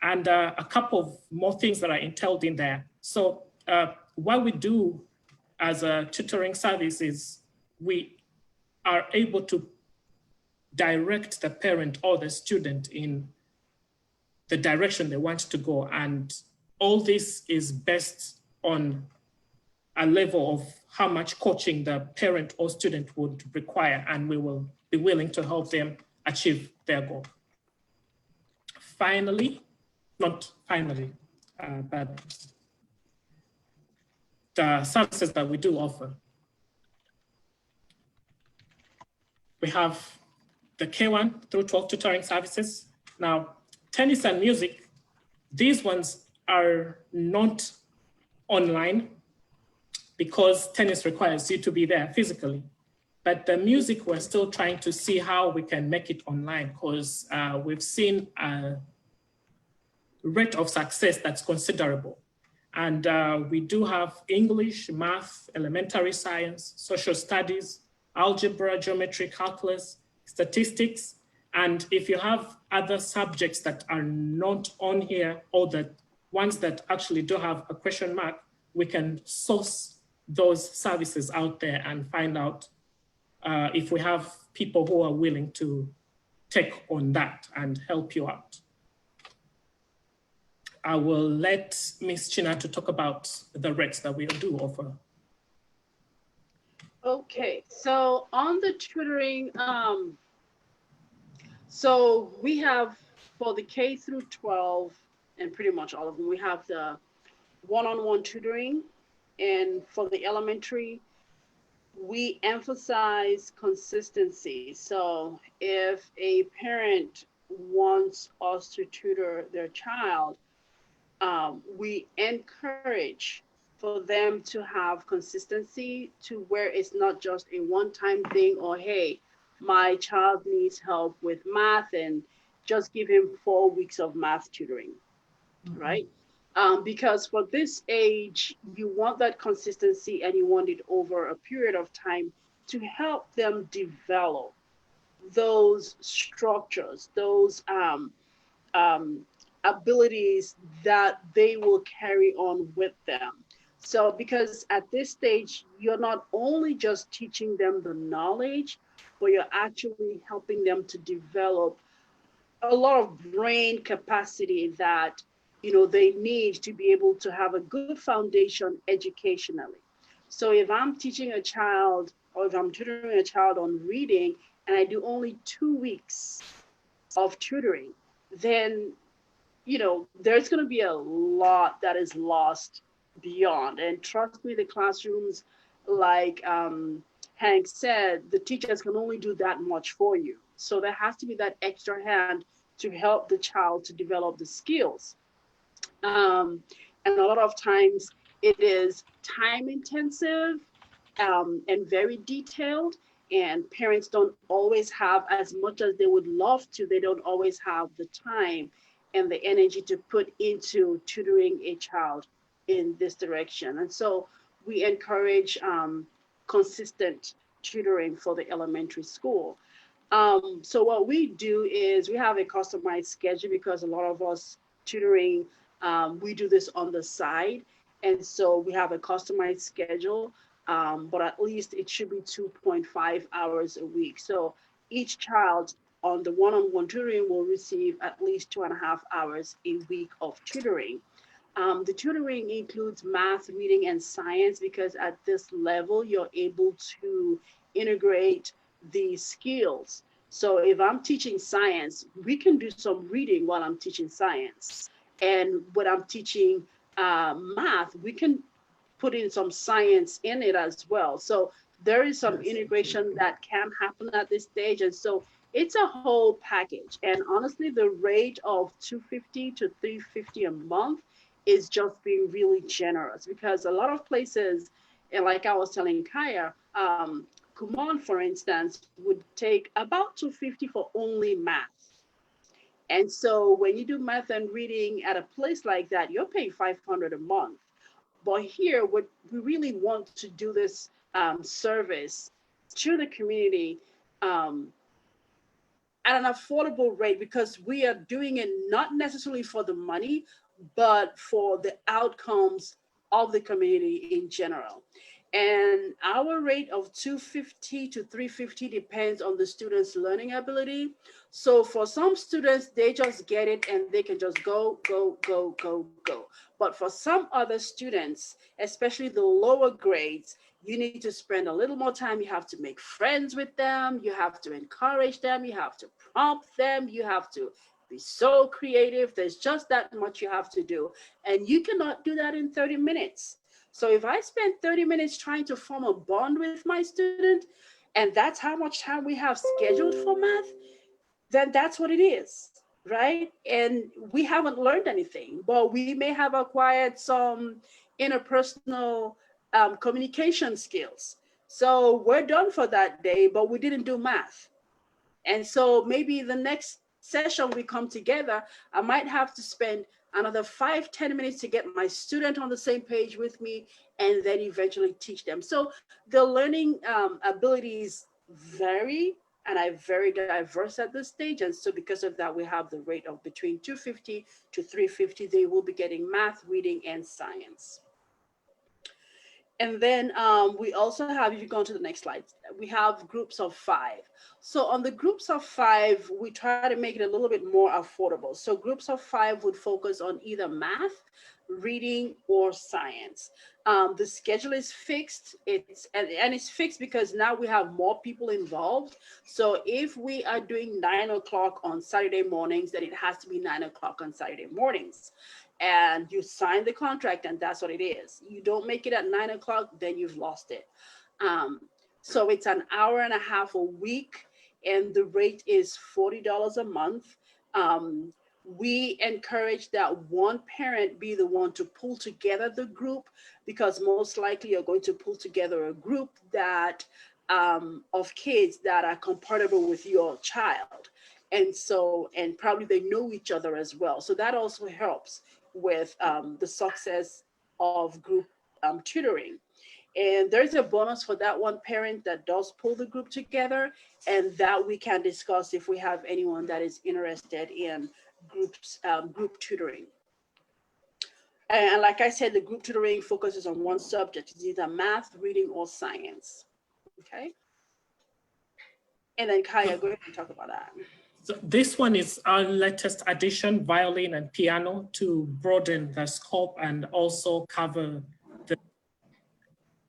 And a couple of more things that are entailed in there. So what we do as a tutoring service is we are able to direct the parent or the student in the direction they want to go. And all this is based on a level of how much coaching the parent or student would require, and we will be willing to help them achieve their goal. Finally, not finally, but the services that we do offer. We have the K1 through 12 tutoring services. Now, tennis and music, these ones are not online because tennis requires you to be there physically. But the music, we're still trying to see how we can make it online because we've seen a rate of success that's considerable. And we do have English, math, elementary science, social studies, algebra, geometry, calculus, statistics. And if you have other subjects that are not on here or the ones that actually do have a question mark, we can source those services out there and find out if we have people who are willing to take on that and help you out. I will let Ms. China to talk about the rates that we do offer. Okay, so on the tutoring, so we have for the K through 12, and pretty much all of them, we have the one-on-one tutoring. And for the elementary, we emphasize consistency. So if a parent wants us to tutor their child, we encourage for them to have consistency to where it's not just a one-time thing or, hey, my child needs help with math and just give him 4 weeks of math tutoring, right? Because for this age, you want that consistency and you want it over a period of time to help them develop those structures, those abilities that they will carry on with them. So because at this stage, you're not only just teaching them the knowledge, but you're actually helping them to develop a lot of brain capacity that they need to be able to have a good foundation educationally. So if I'm teaching a child or if I'm tutoring a child on reading and I do only 2 weeks of tutoring, then there's going to be a lot that is lost beyond. And trust me, the classrooms, like Hank said, the teachers can only do that much for you. So there has to be that extra hand to help the child to develop the skills. And a lot of times it is time intensive and very detailed. And parents don't always have, as much as they would love to, they don't always have the time and the energy to put into tutoring a child in this direction. And so we encourage consistent tutoring for the elementary school. So what we do is we have a customized schedule because a lot of us tutoring, we do this on the side. And so we have a customized schedule, but at least it should be 2.5 hours a week. So each child on the one-on-one tutoring will receive at least 2.5 hours a week of tutoring. The tutoring includes math, reading, and science because at this level, you're able to integrate these skills. So if I'm teaching science, we can do some reading while I'm teaching science. And when I'm teaching math, we can put in some science in it as well. So there is some integration that can happen at this stage. And so it's a whole package. And honestly, the rate of $250 to $350 a month is just being really generous because a lot of places, and like I was telling Kaya, Kumon, for instance, would take about $250 for only math. And so when you do math and reading at a place like that, you're paying $500 a month. But here, what we really want to do this service to the community at an affordable rate because we are doing it not necessarily for the money, but for the outcomes of the community in general. And our rate of $250 to $350 depends on the student's learning ability. So for some students, they just get it and they can just go. But for some other students, especially the lower grades, you need to spend a little more time. You have to make friends with them. You have to encourage them. You have to prompt them. You have to be so creative. There's just that much you have to do. And you cannot do that in 30 minutes. So if I spend 30 minutes trying to form a bond with my student, and that's how much time we have scheduled for math, then that's what it is, right? And we haven't learned anything, but we may have acquired some interpersonal communication skills. So we're done for that day, but we didn't do math. And so maybe the next session we come together, I might have to spend another 5-10 minutes to get my student on the same page with me, and then eventually teach them. So the learning abilities vary and are very diverse at this stage. And so because of that, we have the rate of between 250 to 350. They will be getting math, reading, and science. And then we also have, if you go on to the next slide, we have groups of 5. So on the groups of 5, we try to make it a little bit more affordable. So groups of 5 would focus on either math, reading, or science. The schedule is fixed. It's fixed because now we have more people involved. So if we are doing 9 o'clock on Saturday mornings, then it has to be 9 o'clock on Saturday mornings. And you sign the contract, and that's what it is. You don't make it at 9 o'clock, then you've lost it. So it's an hour and a half a week, and the rate is $40 a month. We encourage that one parent be the one to pull together the group, because most likely you're going to pull together a group that of kids that are compatible with your child. And so, and probably they know each other as well. So that also helps with the success of group tutoring. And there's a bonus for that one parent that does pull the group together, and that we can discuss if we have anyone that is interested in group tutoring. And like I said, the group tutoring focuses on one subject. It's either math, reading, or science. Okay. And then Kaya, go ahead and talk about that. So this one is our latest addition, violin and piano, to broaden the scope and also cover the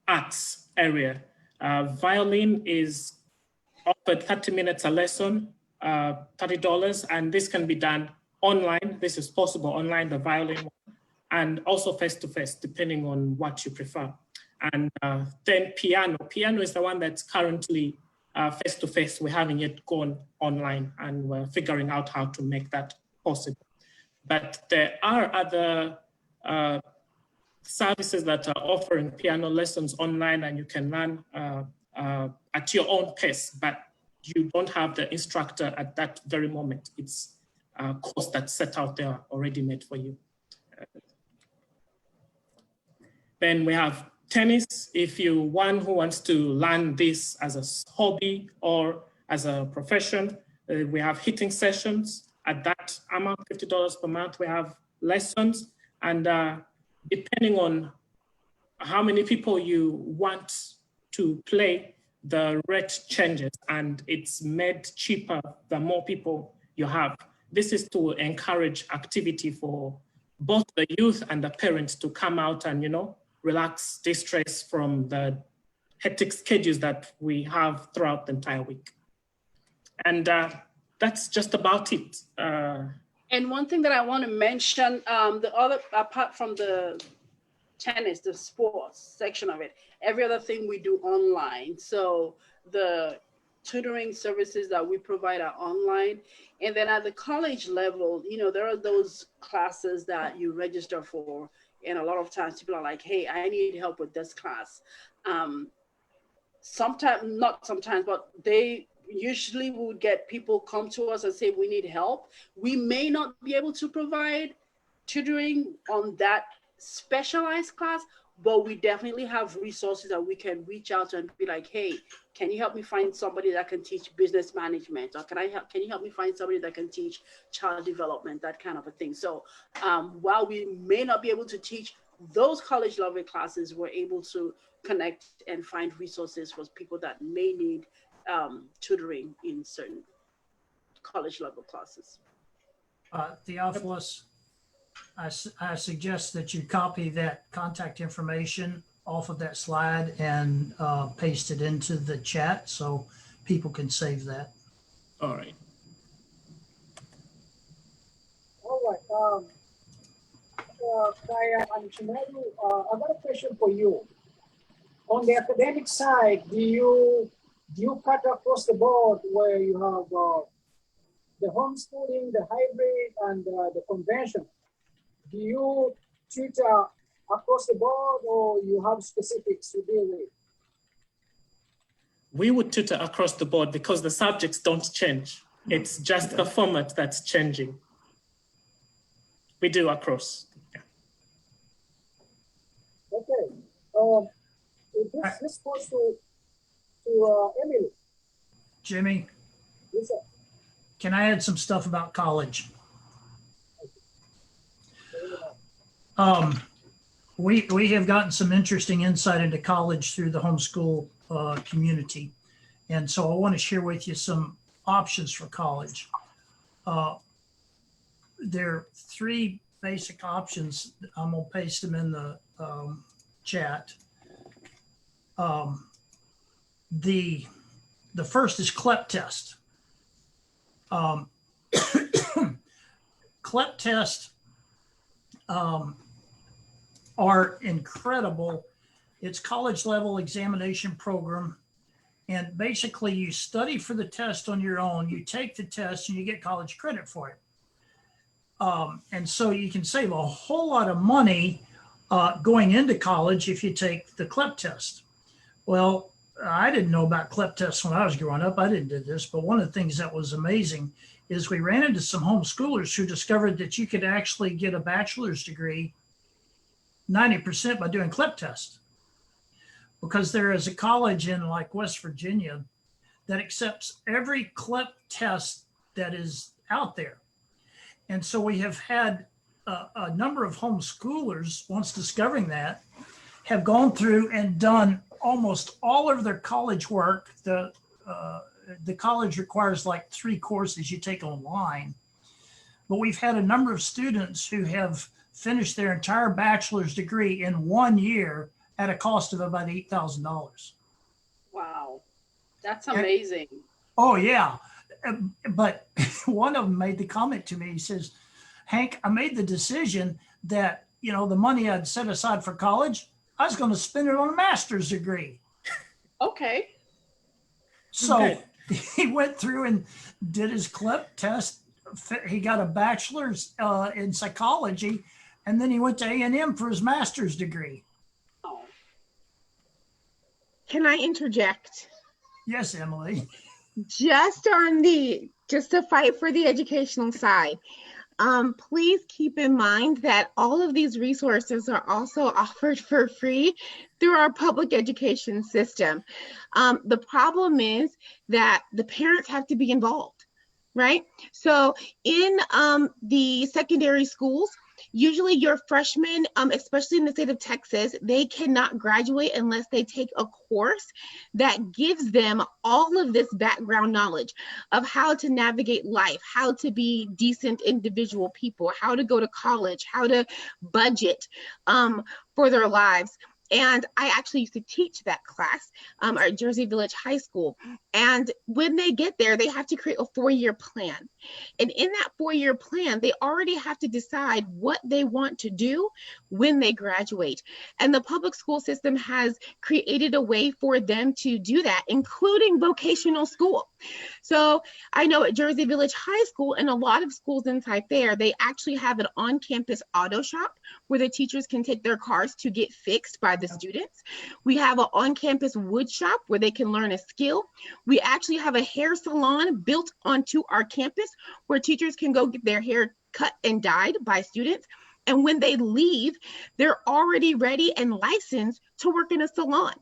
arts area. Violin is offered 30 minutes a lesson, $30, and this can be done online. This is possible online, the violin one, and also face-to-face, depending on what you prefer. And then piano. Piano is the one that's currently face-to-face. We haven't yet gone online, and we're figuring out how to make that possible. But there are other services that are offering piano lessons online, and you can learn at your own pace, but you don't have the instructor at that very moment. It's a course that's set out there already made for you. Then we have tennis. If you're one who wants to learn this as a hobby or as a profession, we have hitting sessions at that amount, $50 per month. We have lessons, and depending on how many people you want to play, the rate changes, and it's made cheaper the more people you have. This is to encourage activity for both the youth and the parents to come out and, relax, distress from the hectic schedules that we have throughout the entire week. And that's just about it. And one thing that I want to mention, apart from the tennis, the sports section of it, every other thing we do online. So the tutoring services that we provide are online. And then at the college level, there are those classes that you register for. And a lot of times people are like, hey, I need help with this class. Sometimes, not sometimes, but they usually would get people come to us and say, we need help. We may not be able to provide tutoring on that specialized class, but we definitely have resources that we can reach out and be like, hey, can you help me find somebody that can teach business management? Or can you help me find somebody that can teach child development, that kind of a thing. So while we may not be able to teach those college level classes, we're able to connect and find resources for people that may need tutoring in certain college level classes. Theophilus, I suggest that you copy that contact information off of that slide and paste it into the chat so people can save that. All right. Kaya and Chinedu, I got a question for you. On the academic side, do you cut across the board where you have the homeschooling, the hybrid, and the convention? Do you tutor across the board, or you have specifics you deal with? We would tutor across the board because the subjects don't change. It's just the format that's changing. We do across. Yeah. Okay. This goes to Emily. Jimmy, Yes, sir. can I add some stuff about college? We have gotten some interesting insight into college through the homeschool community. And so I want to share with you some options for college. There are three basic options. I'm going to paste them in the chat. The first is CLEP test. CLEP tests are incredible. It's college level examination program. And basically you study for the test on your own, you take the test and you get college credit for it. And so you can save a whole lot of money going into college if you take the CLEP test. Well, I didn't know about CLEP tests when I was growing up. I didn't do this, but one of the things that was amazing is we ran into some homeschoolers who discovered that you could actually get a bachelor's degree 90% by doing CLEP tests. Because there is a college in like West Virginia that accepts every CLEP test that is out there. And so we have had a number of homeschoolers, once discovering that, have gone through and done almost all of their college work. The college requires like 3 courses you take online. But we've had a number of students who have finished their entire bachelor's degree in 1 year at a cost of about $8,000. Wow, that's amazing. Oh yeah, but one of them made the comment to me. He says, "Hank, I made the decision that, you know, the money I'd set aside for college, I was going to spend it on a master's degree." Okay. So he went through and did his CLEP test. He got a bachelor's in psychology, and then he went to A&M for his master's degree. Can I interject? Yes, Emily. Just to fight for the educational side, please keep in mind that all of these resources are also offered for free through our public education system. The problem is that the parents have to be involved, right? So in the secondary schools, usually your freshmen, especially in the state of Texas, they cannot graduate unless they take a course that gives them all of this background knowledge of how to navigate life, how to be decent individual people, how to go to college, how to budget for their lives. And I actually used to teach that class at Jersey Village High School. And when they get there, they have to create a 4-year plan. And in that 4-year plan, they already have to decide what they want to do when they graduate. And the public school system has created a way for them to do that, including vocational school. So I know at Jersey Village High School and a lot of schools inside there, they actually have an on-campus auto shop where the teachers can take their cars to get fixed by the students. We have an on-campus wood shop where they can learn a skill. We actually have a hair salon built onto our campus where teachers can go get their hair cut and dyed by students. And when they leave, they're already ready and licensed to work in a salon.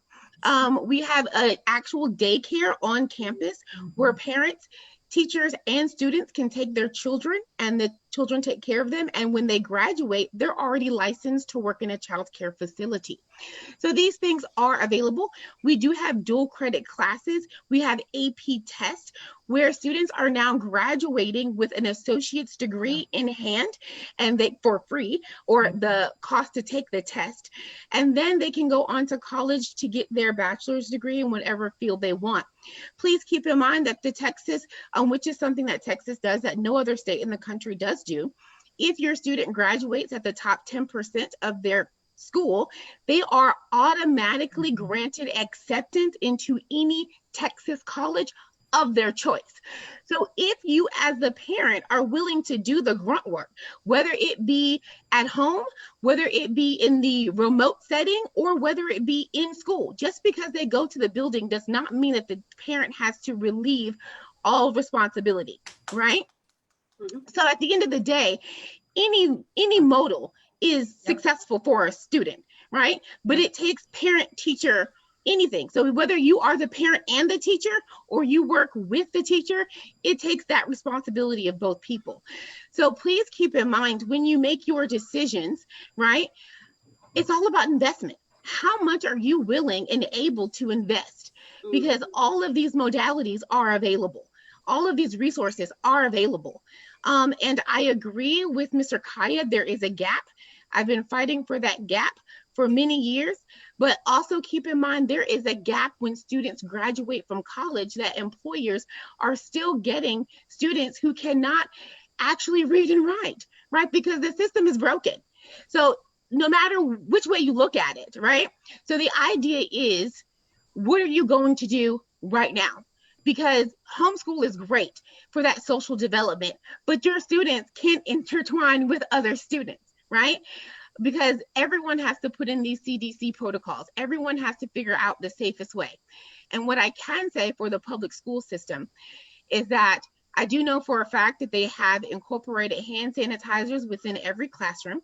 We have an actual daycare on campus where parents, teachers, and students can take their children and the children take care of them. And when they graduate, they're already licensed to work in a child care facility. So these things are available. We do have dual credit classes. We have AP tests where students are now graduating with an associate's degree in hand and they for free or the cost to take the test. And then they can go on to college to get their bachelor's degree in whatever field they want. Please keep in mind that the Texas, which is something that Texas does that no other state in the country does do, if your student graduates at the top 10% of their school, they are automatically granted acceptance into any Texas college of their choice. So if you as the parent are willing to do the grunt work, whether it be at home, whether it be in the remote setting, or whether it be in school, just because they go to the building does not mean that the parent has to relieve all responsibility, right? So at the end of the day, any modal is successful for a student, right? But it takes parent, teacher, anything. So whether you are the parent and the teacher, or you work with the teacher, it takes that responsibility of both people. So please keep in mind when you make your decisions, right? It's all about investment. How much are you willing and able to invest? Because all of these modalities are available. All of these resources are available. And I agree with Mr. Kaya, there is a gap. I've been fighting for that gap for many years, but also keep in mind there is a gap when students graduate from college that employers are still getting students who cannot actually read and write, right? Because the system is broken. So no matter which way you look at it, right? So the idea is, what are you going to do right now? Because homeschool is great for that social development, but your students can't intertwine with other students, right? Because everyone has to put in these CDC protocols. Everyone has to figure out the safest way. And what I can say for the public school system is that I do know for a fact that they have incorporated hand sanitizers within every classroom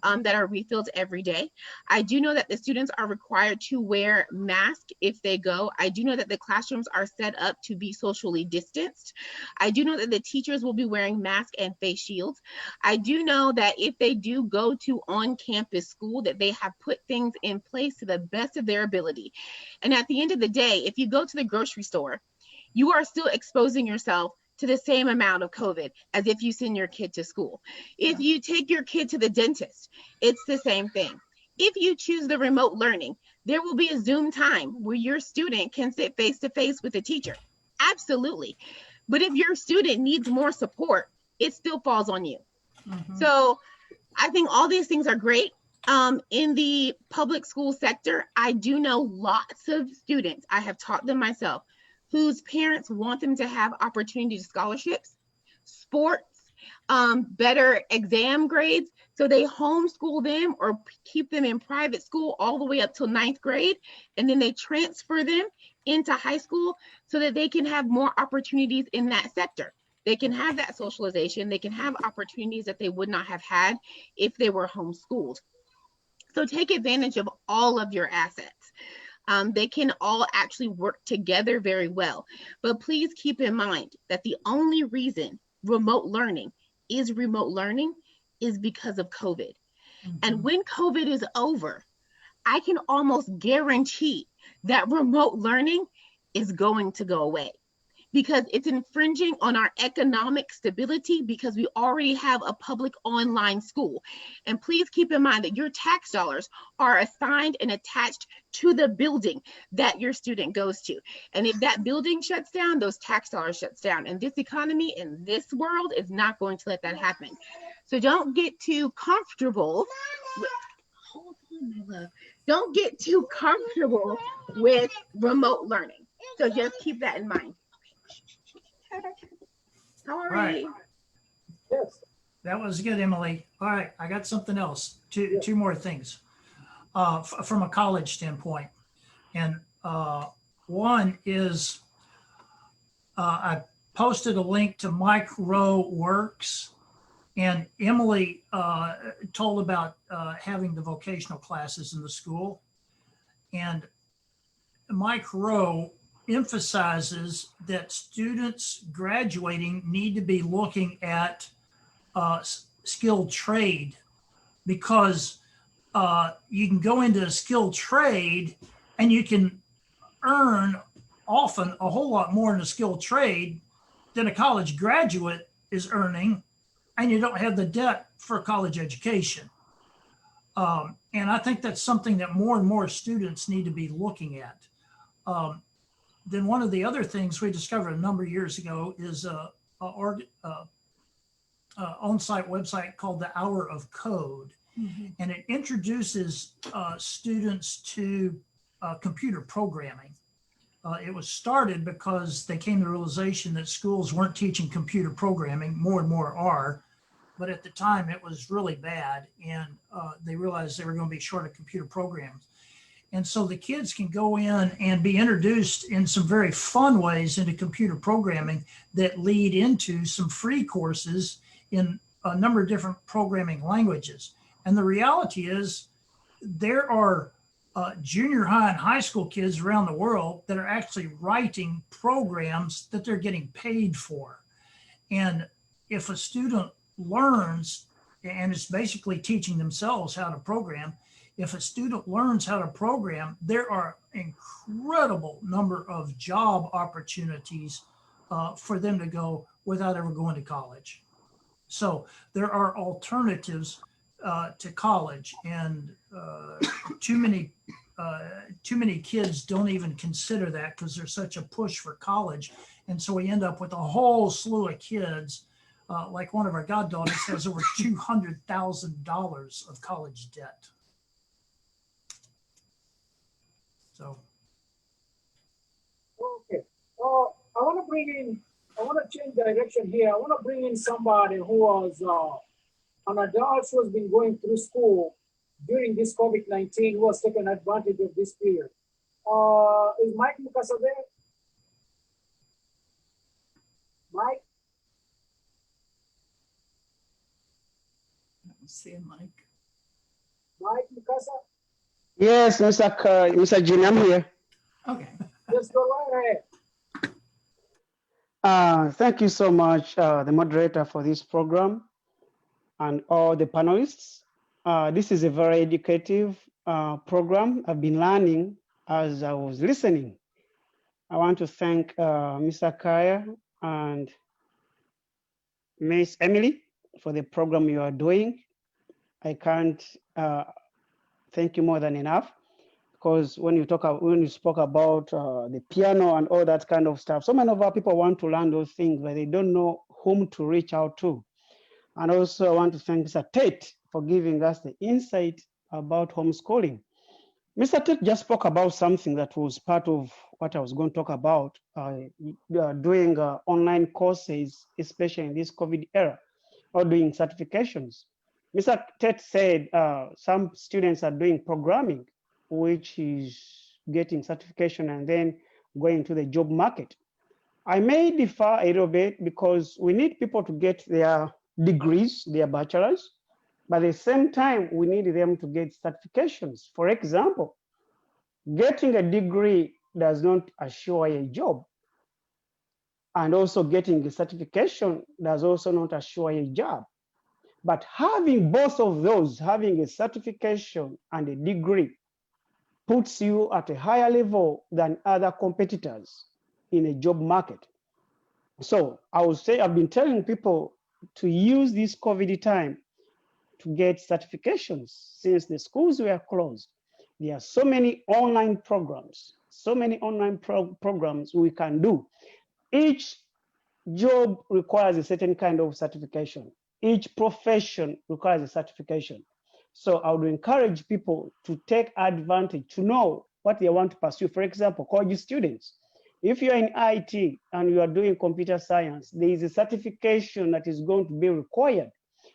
that are refilled every day. I do know that the students are required to wear masks if they go. I do know that the classrooms are set up to be socially distanced. I do know that the teachers will be wearing masks and face shields. I do know that if they do go to on-campus school, that they have put things in place to the best of their ability. And at the end of the day, if you go to the grocery store, you are still exposing yourself to the same amount of COVID as if you send your kid to school. If you take your kid to the dentist, it's the same thing. If you choose the remote learning, there will be a Zoom time where your student can sit face to face with a teacher. Absolutely. But if your student needs more support, it still falls on you. So I think all these things are great. In the public school sector, I do know lots of students, I have taught them myself, whose parents want them to have opportunity to scholarships, sports, better exam grades. So they homeschool them or keep them in private school all the way up till 9th grade. And then they transfer them into high school so that they can have more opportunities in that sector. They can have that socialization. They can have opportunities that they would not have had if they were homeschooled. So take advantage of all of your assets. They can all actually work together very well. But please keep in mind that the only reason remote learning is because of COVID. And when COVID is over, I can almost guarantee that remote learning is going to go away, because it's infringing on our economic stability, because we already have a public online school. And please keep in mind that your tax dollars are assigned and attached to the building that your student goes to. And if that building shuts down, those tax dollars shuts down. And this economy in this world is not going to let that happen. So don't get too comfortable with, hold on, my love. Don't get too comfortable with remote learning. So just keep that in mind. Sorry. Right. That was good, Emily. All right, I got something else. Two more things from a college standpoint. And one is I posted a link to Micro Works, and Emily told about having the vocational classes in the school. And Micro emphasizes that students graduating need to be looking at skilled trade, because you can go into a skilled trade and you can earn often a whole lot more in a skilled trade than a college graduate is earning, and you don't have the debt for a college education. And I think that's something that more and more students need to be looking at. Then one of the other things we discovered a number of years ago is on-site website called the Hour of Code. And it introduces students to computer programming. It was started because they came to the realization that schools weren't teaching computer programming, more and more are, but at the time it was really bad, and they realized they were going to be short of computer programs. And so the kids can go in and be introduced in some very fun ways into computer programming that lead into some free courses in a number of different programming languages. And the reality is there are junior high and high school kids around the world that are actually writing programs that they're getting paid for. And if a student learns, and it's basically teaching themselves how to program, if a student learns how to program, there are incredible number of job opportunities for them to go without ever going to college. So there are alternatives to college, and too many kids don't even consider that because there's such a push for college. And so we end up with a whole slew of kids, like one of our goddaughters has over $200,000 of college debt. So. Okay. I want to change direction here. I want to bring in somebody who was an adult who has been going through school during this COVID-19, who has taken advantage of this period. Is Mike Mukasa there? Mike? I don't see a mic. Mike Mukasa? Yes, Mr. Jin, I'm here. Okay. Just go right ahead. Thank you so much, the moderator, for this program and all the panelists. This is a very educative program. I've been learning as I was listening. I want to thank Mr. Kaya and Miss Emily for the program you are doing. I can't thank you more than enough, because when you spoke about the piano and all that kind of stuff, so many of our people want to learn those things, but they don't know whom to reach out to. And also I want to thank Mr. Tate for giving us the insight about homeschooling. Mr. Tate just spoke about something that was part of what I was going to talk about, doing online courses, especially in this COVID era, or doing certifications. Mr. Tate said some students are doing programming, which is getting certification and then going to the job market. I may differ a little bit because we need people to get their degrees, their bachelors, but at the same time, we need them to get certifications. For example, getting a degree does not assure a job. And also getting a certification does also not assure a job. But having both of those, having a certification and a degree, puts you at a higher level than other competitors in a job market. So I would say I've been telling people to use this COVID time to get certifications since the schools were closed. There are so many online programs, programs we can do. Each job requires a certain kind of certification. Each profession requires a certification. So I would encourage people to take advantage, to know what they want to pursue. For example, college students, if you're in IT and you are doing computer science, there is a certification that is going to be required.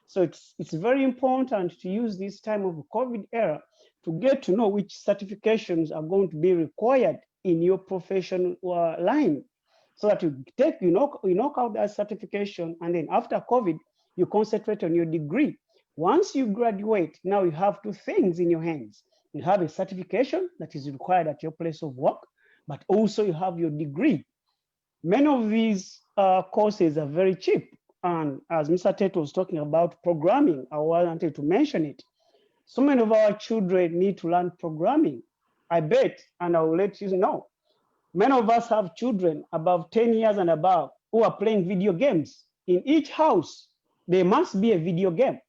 So it's very important to use this time of the COVID era to get to know which certifications are going to be required in your professional line, so that you knock out that certification, and then after COVID, you concentrate on your degree. Once you graduate, now you have two things in your hands. You have a certification that is required at your place of work, but also you have your degree. Many of these courses are very cheap. And as Mr. Tate was talking about programming, I wanted to mention it. So many of our children need to learn programming. I bet, and I will let you know, many of us have children above 10 years and above who are playing video games. In each house, there must be a video game.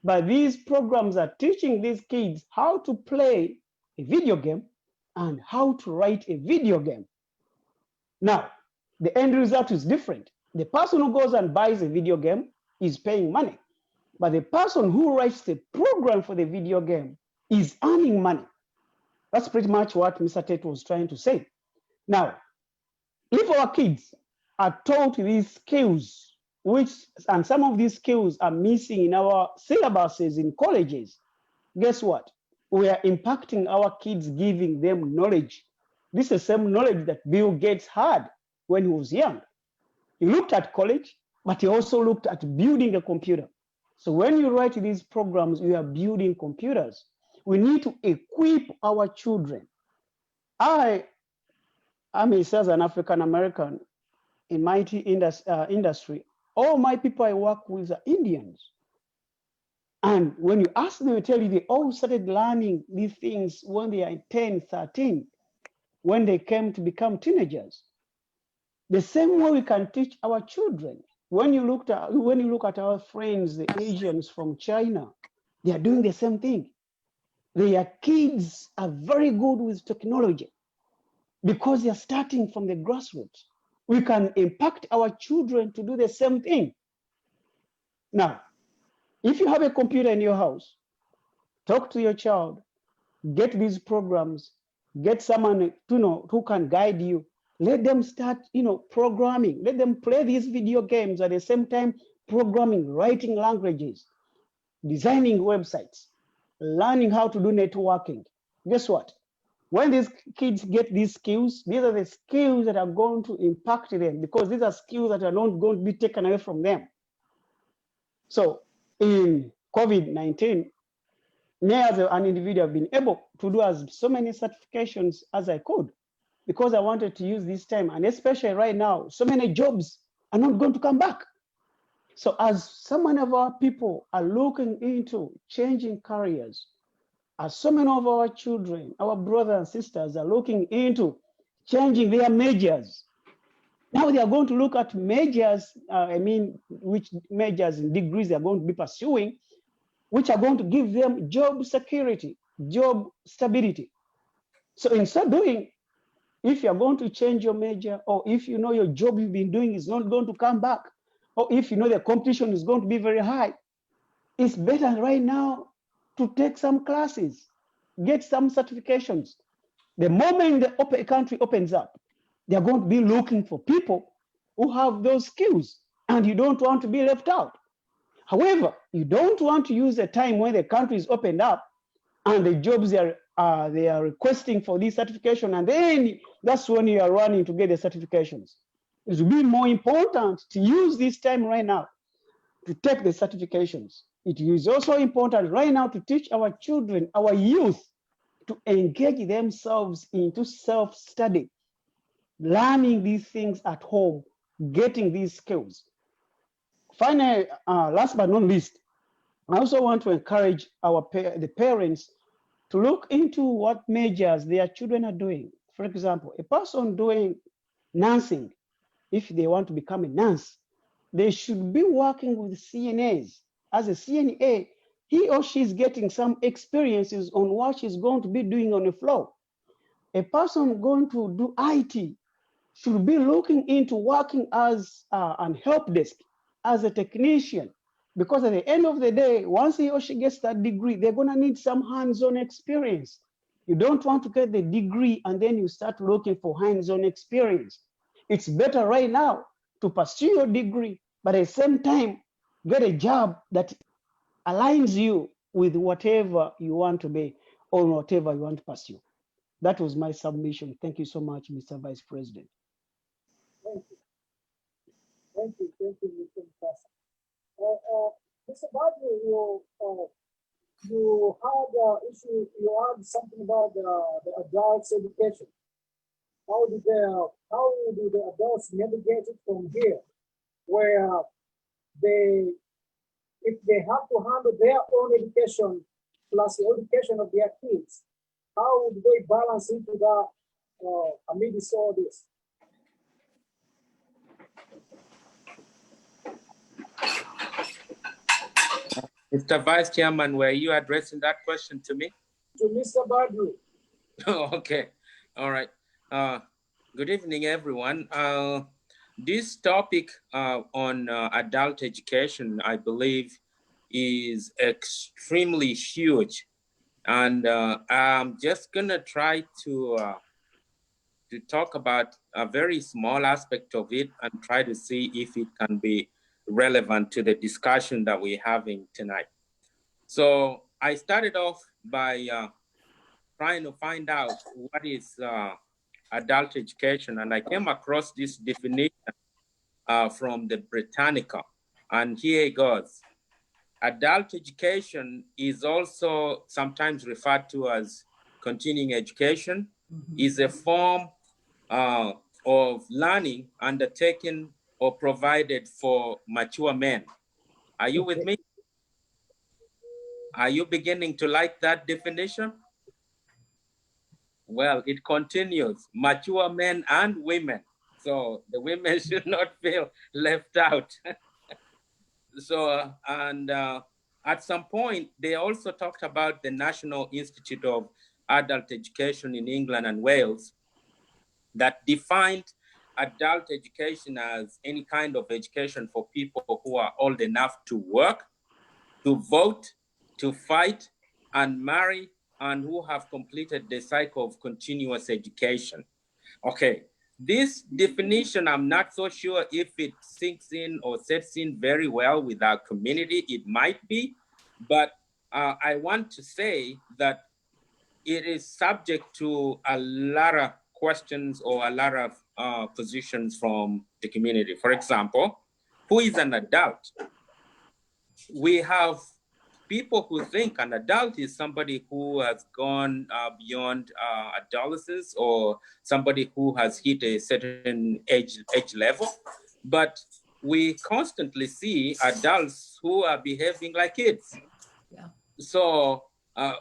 But these programs are teaching these kids how to play a video game and how to write a video game. Now, the end result is different. The person who goes and buys a video game is paying money, but the person who writes the program for the video game is earning money. That's pretty much what Mr. Tate was trying to say. Now, if our kids are taught these skills, and some of these skills are missing in our syllabuses in colleges, guess what? We are impacting our kids, giving them knowledge. This is the same knowledge that Bill Gates had when he was young. He looked at college, but he also looked at building a computer. So when you write these programs, you are building computers. We need to equip our children. I'm a Southern African American in my industry. All my people I work with are Indians. And when you ask them, they tell you they all started learning these things when they are 10, 13, when they came to become teenagers. The same way we can teach our children. When you look at our friends, the Asians from China, they are doing the same thing. Their kids are very good with technology because they are starting from the grassroots. We can impact our children to do the same thing. Now, if you have a computer in your house, talk to your child, get these programs, get someone who can guide you. Let them start, programming. Let them play these video games at the same time, programming, writing languages, designing websites, learning how to do networking. Guess what? When these kids get these skills, these are the skills that are going to impact them, because these are skills that are not going to be taken away from them. So in COVID-19, me as an individual have been able to do so many certifications as I could, because I wanted to use this time, and especially right now, so many jobs are not going to come back. So as so many of our people are looking into changing careers, as so many of our children, our brothers and sisters are looking into changing their majors, now they are going to look at majors, which majors and degrees they are going to be pursuing, which are going to give them job security, job stability. So in so doing, if you're going to change your major, or if you know your job you've been doing is not going to come back, or if you know the competition is going to be very high, it's better right now to take some classes, get some certifications. The moment the country opens up, they're going to be looking for people who have those skills, and you don't want to be left out. However, you don't want to use the time when the country is opened up and the jobs they are requesting for this certification, and then that's when you are running to get the certifications. It will be more important to use this time right now to take the certifications. It is also important right now to teach our children, our youth, to engage themselves into self-study, learning these things at home, getting these skills. Finally, last but not least, I also want to encourage the parents to look into what majors their children are doing. For example, a person doing nursing, if they want to become a nurse, they should be working with CNAs. As a CNA, he or she is getting some experiences on what she's going to be doing on the floor. A person going to do IT should be looking into working as an help desk, as a technician, because at the end of the day, once he or she gets that degree, they're going to need some hands-on experience. You don't want to get the degree and then you start looking for hands-on experience. It's better right now to pursue your degree, but at the same time, get a job that aligns you with whatever you want to be or whatever you want to pursue. That was my submission. Thank you so much, Mr. Vice President. Thank you. Thank you, Mr. Mukasa. Mr. Badru, you had something about the adults' education. How do the adults navigate it from here, where if they have to handle their own education plus the education of their kids, how would they balance into that amidst all this? Mr. Vice Chairman, were you addressing that question to me? To Mr. Badru. Oh, okay. All right. Good evening, everyone. this topic on adult education, I believe, is extremely huge. And I'm just gonna try to talk about a very small aspect of it and try to see if it can be relevant to the discussion that we're having tonight. So I started off by trying to find out what is adult education, and I came across this definition from the Britannica, and here it goes. Adult education is also sometimes referred to as continuing education, is a form of learning undertaken or provided for mature men. Are you with me? Are you beginning to like that definition? Well, it continues, mature men and women. So the women should not feel left out. So, and at some point, they also talked about the National Institute of Adult Education in England and Wales that defined adult education as any kind of education for people who are old enough to work, to vote, to fight, and marry, and who have completed the cycle of continuous education. Okay, this definition, I'm not so sure if it sinks in or sets in very well with our community. It might be, but I want to say that it is subject to a lot of questions or a lot of positions from the community. For example, who is an adult? We have people who think an adult is somebody who has gone beyond adolescence or somebody who has hit a certain age level. But we constantly see adults who are behaving like kids. Yeah. So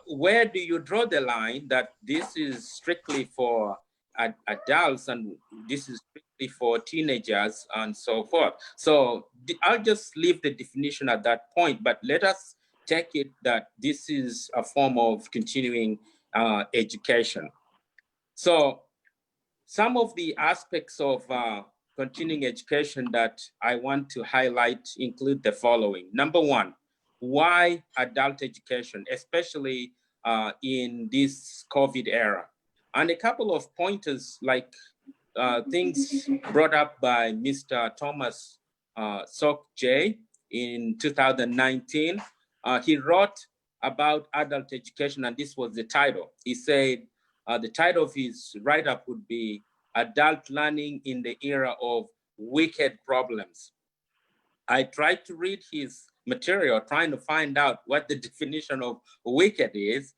where do you draw the line that this is strictly for adults and this is strictly for teenagers and so forth? So I'll just leave the definition at that point, but let us take it that this is a form of continuing education. So some of the aspects of continuing education that I want to highlight include the following. Number one, why adult education, especially in this COVID era? And a couple of pointers like things brought up by Mr. Thomas Sok J in 2019. He wrote about adult education, and this was the title. He said, the title of his write-up would be Adult Learning in the Era of Wicked Problems. I tried to read his material, trying to find out what the definition of wicked is.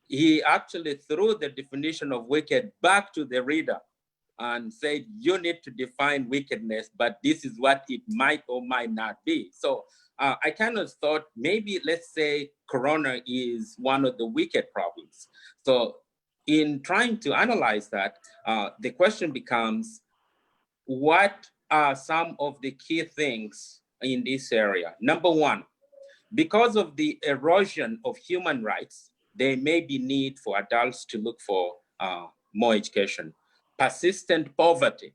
He actually threw the definition of wicked back to the reader and said, you need to define wickedness, but this is what it might or might not be. So I kind of thought maybe, let's say, Corona is one of the wicked problems. So in trying to analyze that, the question becomes, what are some of the key things in this area? Number one, because of the erosion of human rights, there may be need for adults to look for more education. Persistent poverty,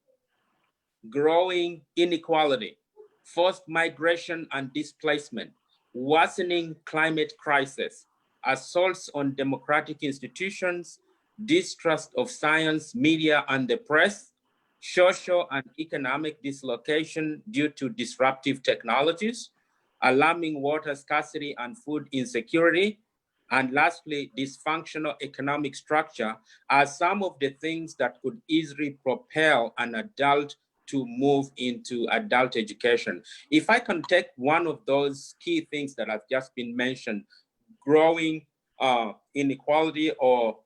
growing inequality, forced migration and displacement, worsening climate crisis, assaults on democratic institutions, distrust of science, media, and the press, social and economic dislocation due to disruptive technologies, alarming water scarcity and food insecurity, and lastly, dysfunctional economic structure are some of the things that could easily propel an adult to move into adult education. If I can take one of those key things that have just been mentioned, growing inequality or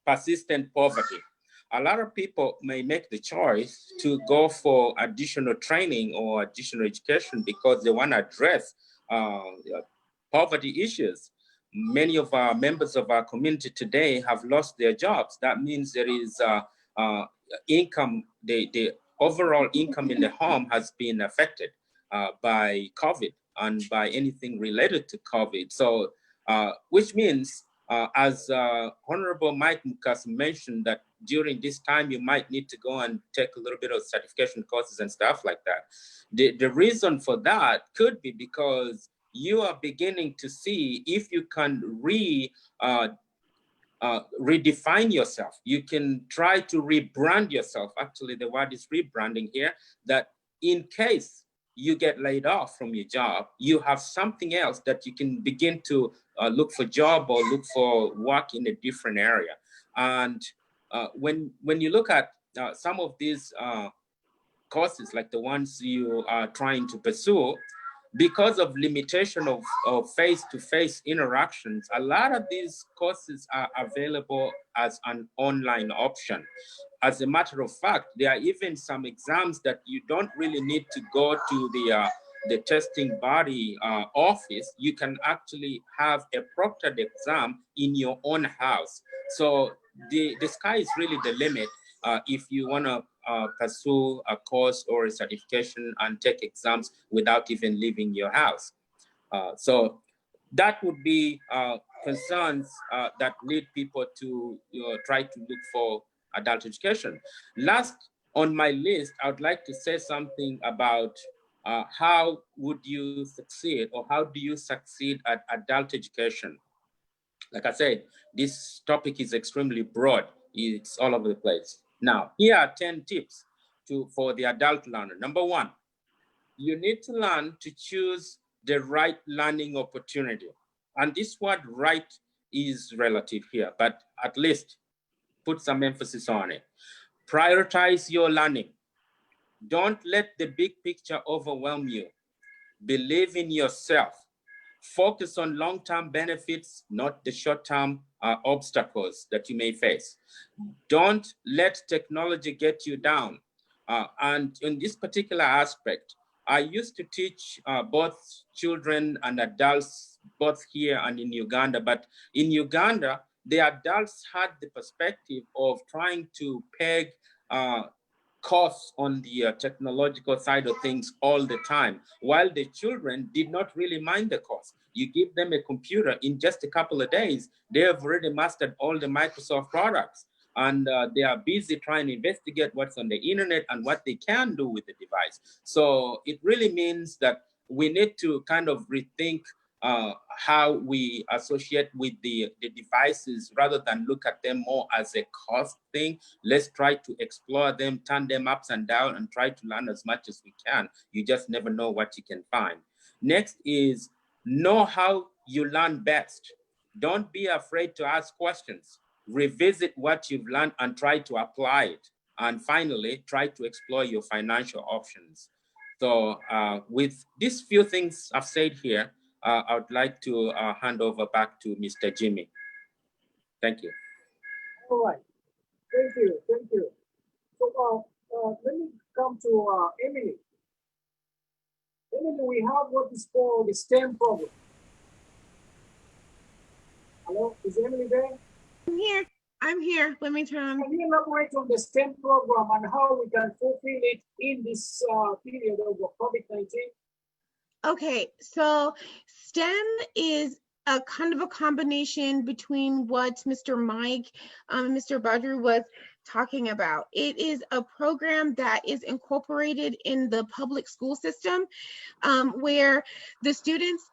persistent poverty, a lot of people may make the choice to go for additional training or additional education because they want to address poverty issues. Many of our members of our community today have lost their jobs. That means there is income, the overall income in the home has been affected by COVID and by anything related to COVID. So, which means, as Honorable Mike Mukas mentioned, that during this time, you might need to go and take a little bit of certification courses and stuff like that. The reason for that could be because you are beginning to see if you can redefine yourself. You can try to rebrand yourself. Actually, the word is rebranding here, that in case you get laid off from your job, you have something else that you can begin to look for job or look for work in a different area. And when you look at some of these courses, like the ones you are trying to pursue, because of limitation of face-to-face interactions, a lot of these courses are available as an online option. As a matter of fact, there are even some exams that you don't really need to go to the testing body office. You can actually have a proctored exam in your own house. So the sky is really the limit if you want to pursue a course or a certification and take exams without even leaving your house. So that would be concerns that lead people to try to look for adult education. Last on my list, I would like to say something about how would you succeed, or how do you succeed at adult education? Like I said, this topic is extremely broad. It's all over the place. Now, here are 10 tips for the adult learner. Number one, you need to learn to choose the right learning opportunity. And this word right is relative here, but at least put some emphasis on it. Prioritize your learning. Don't let the big picture overwhelm you. Believe in yourself. Focus on long-term benefits, not the short-term obstacles that you may face. Don't let technology get you down. And in this particular aspect, I used to teach both children and adults, both here and in Uganda. But in Uganda, the adults had the perspective of trying to peg costs on the technological side of things all the time, while the children did not really mind the cost. You give them a computer, in just a couple of days, they have already mastered all the Microsoft products, and they are busy trying to investigate what's on the internet and what they can do with the device. So it really means that we need to kind of rethink how we associate with the devices, rather than look at them more as a cost thing. Let's try to explore them, turn them ups and down, and try to learn as much as we can. You just never know what you can find. Next is know how you learn best. Don't be afraid to ask questions. Revisit what you've learned and try to apply it. And finally, try to explore your financial options. So with these few things I've said here, I would like to hand over back to Mr. Jimmy. Thank you. All right. Thank you. Thank you. So let me come to Emily. Emily, we have what is called the STEM program. Hello, is Emily there? I'm here. I'm here. Let me turn. Can you elaborate on the STEM program and how we can fulfill it in this period of COVID-19? Okay, so STEM is a kind of a combination between what Mr. Mike and Mr. Badru was talking about. It is a program that is incorporated in the public school system, where the students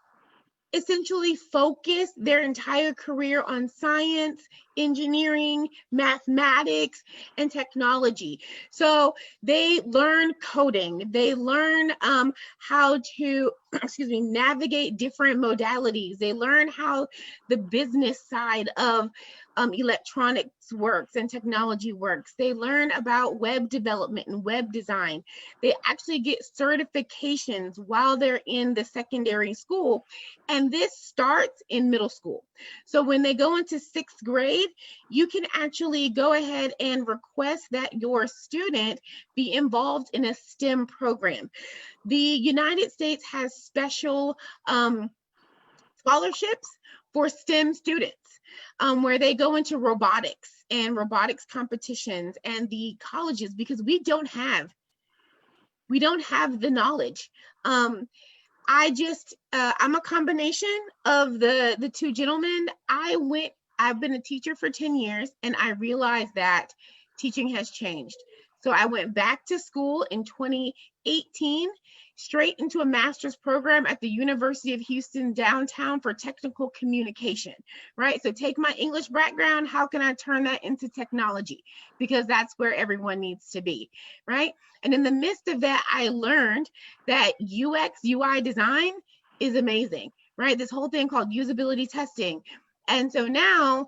essentially focus their entire career on science, engineering, mathematics, and technology. So they learn coding, they learn how to, navigate different modalities. They learn how the business side of electronics works and technology works. They learn about web development and web design. They actually get certifications while they're in the secondary school. And this starts in middle school. So when they go into 6th grade, you can actually go ahead and request that your student be involved in a STEM program. The United States has special scholarships for STEM students, where they go into robotics and robotics competitions and the colleges, because we don't have the knowledge. I'm a combination of the two gentlemen. I've been a teacher for 10 years, and I realized that teaching has changed. So I went back to school in 2018, straight into a master's program at the University of Houston downtown for technical communication, right? So take my English background, how can I turn that into technology? Because that's where everyone needs to be, right? And in the midst of that, I learned that UX, UI design is amazing, right? This whole thing called usability testing. And so now,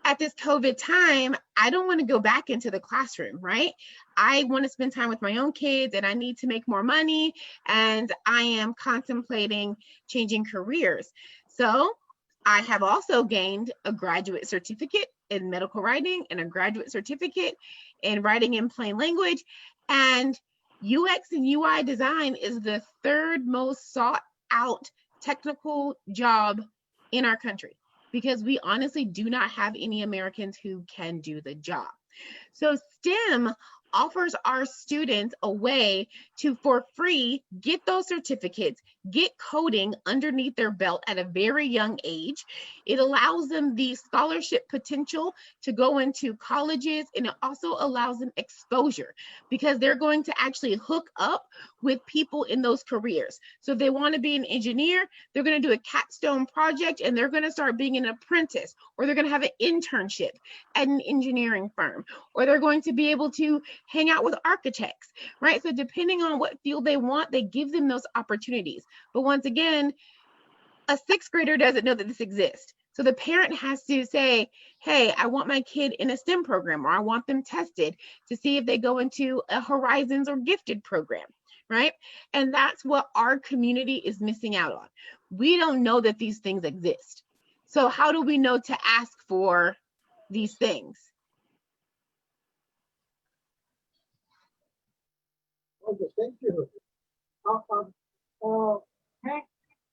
at this COVID time, I don't want to go back into the classroom, right? I want to spend time with my own kids and I need to make more money. And I am contemplating changing careers. So I have also gained a graduate certificate in medical writing and a graduate certificate in writing in plain language. And UX and UI design is the third most sought out technical job in our country, because we honestly do not have any Americans who can do the job. So STEM offers our students a way to, for free, get those certificates, get coding underneath their belt at a very young age. It allows them the scholarship potential to go into colleges, and it also allows them exposure because they're going to actually hook up with people in those careers. So if they want to be an engineer, they're going to do a capstone project and they're going to start being an apprentice, or they're going to have an internship at an engineering firm, or they're going to be able to hang out with architects, right? So depending on what field they want, they give them those opportunities. But once again, a sixth grader doesn't know that this exists. So the parent has to say, hey, I want my kid in a STEM program, or I want them tested to see if they go into a Horizons or gifted program, right? And that's what our community is missing out on. We don't know that these things exist. So how do we know to ask for these things? Okay, thank you. Hank,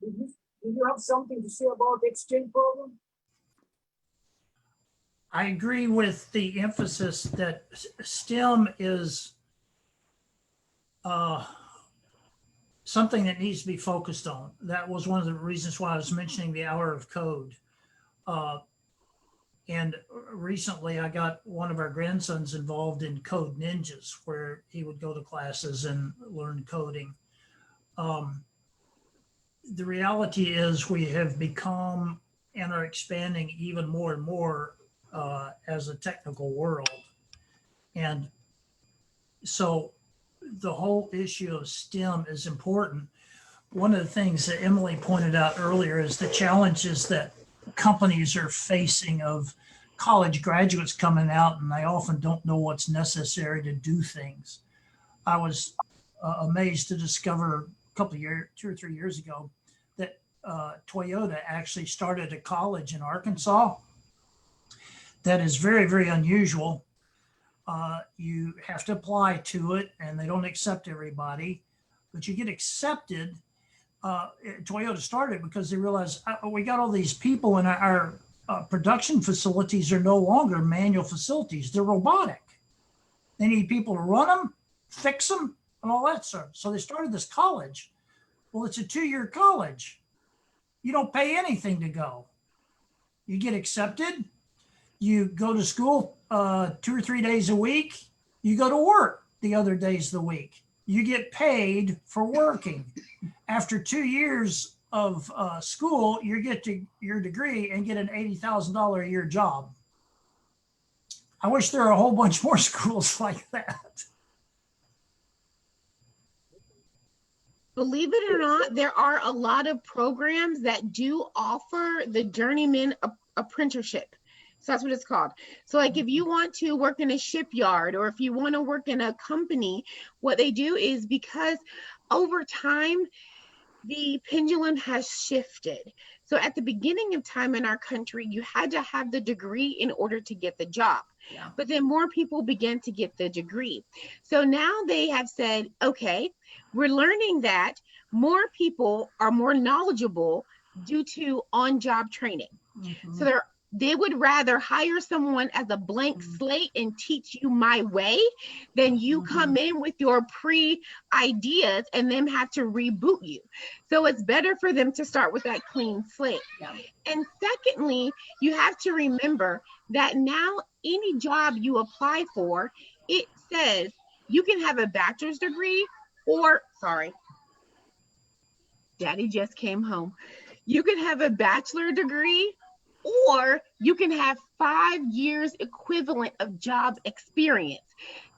did you have something to say about the exchange program? I agree with the emphasis that STEM is something that needs to be focused on. That was one of the reasons why I was mentioning the hour of code. And recently I got one of our grandsons involved in Code Ninjas, where he would go to classes and learn coding. The reality is we have become and are expanding even more and more as a technical world. And so the whole issue of STEM is important. One of the things that Emily pointed out earlier is the challenges that companies are facing of college graduates coming out, and they often don't know what's necessary to do things. I was amazed to discover a couple of years, 2 or 3 years ago, that Toyota actually started a college in Arkansas that is very, very unusual. You have to apply to it, and they don't accept everybody, but you get accepted. Toyota started because they realized we got all these people in our production facilities are no longer manual facilities. They're robotic. They need people to run them, fix them, and all that stuff. So they started this college. Well, it's a 2-year college. You don't pay anything to go. You get accepted. You go to school 2 or 3 days a week. You go to work the other days of the week. You get paid for working. After 2 years of school, you get to your degree and get an $80,000 a year job. I wish there were a whole bunch more schools like that. Believe it or not, there are a lot of programs that do offer the journeyman apprenticeship. So that's what it's called. So like if you want to work in a shipyard, or if you want to work in a company, what they do is, because over time, the pendulum has shifted. So at the beginning of time in our country, you had to have the degree in order to get the job. Yeah. But then more people began to get the degree. So now they have said, okay, we're learning that more people are more knowledgeable due to on-job training. Mhm. So they would rather hire someone as a blank slate and teach you my way than you come in with your pre-ideas and then have to reboot you. So it's better for them to start with that clean slate. Yeah. And secondly, you have to remember that now any job you apply for, it says you can have a bachelor's degree or, sorry, Daddy just came home. You can have a bachelor degree or you can have 5 years equivalent of job experience.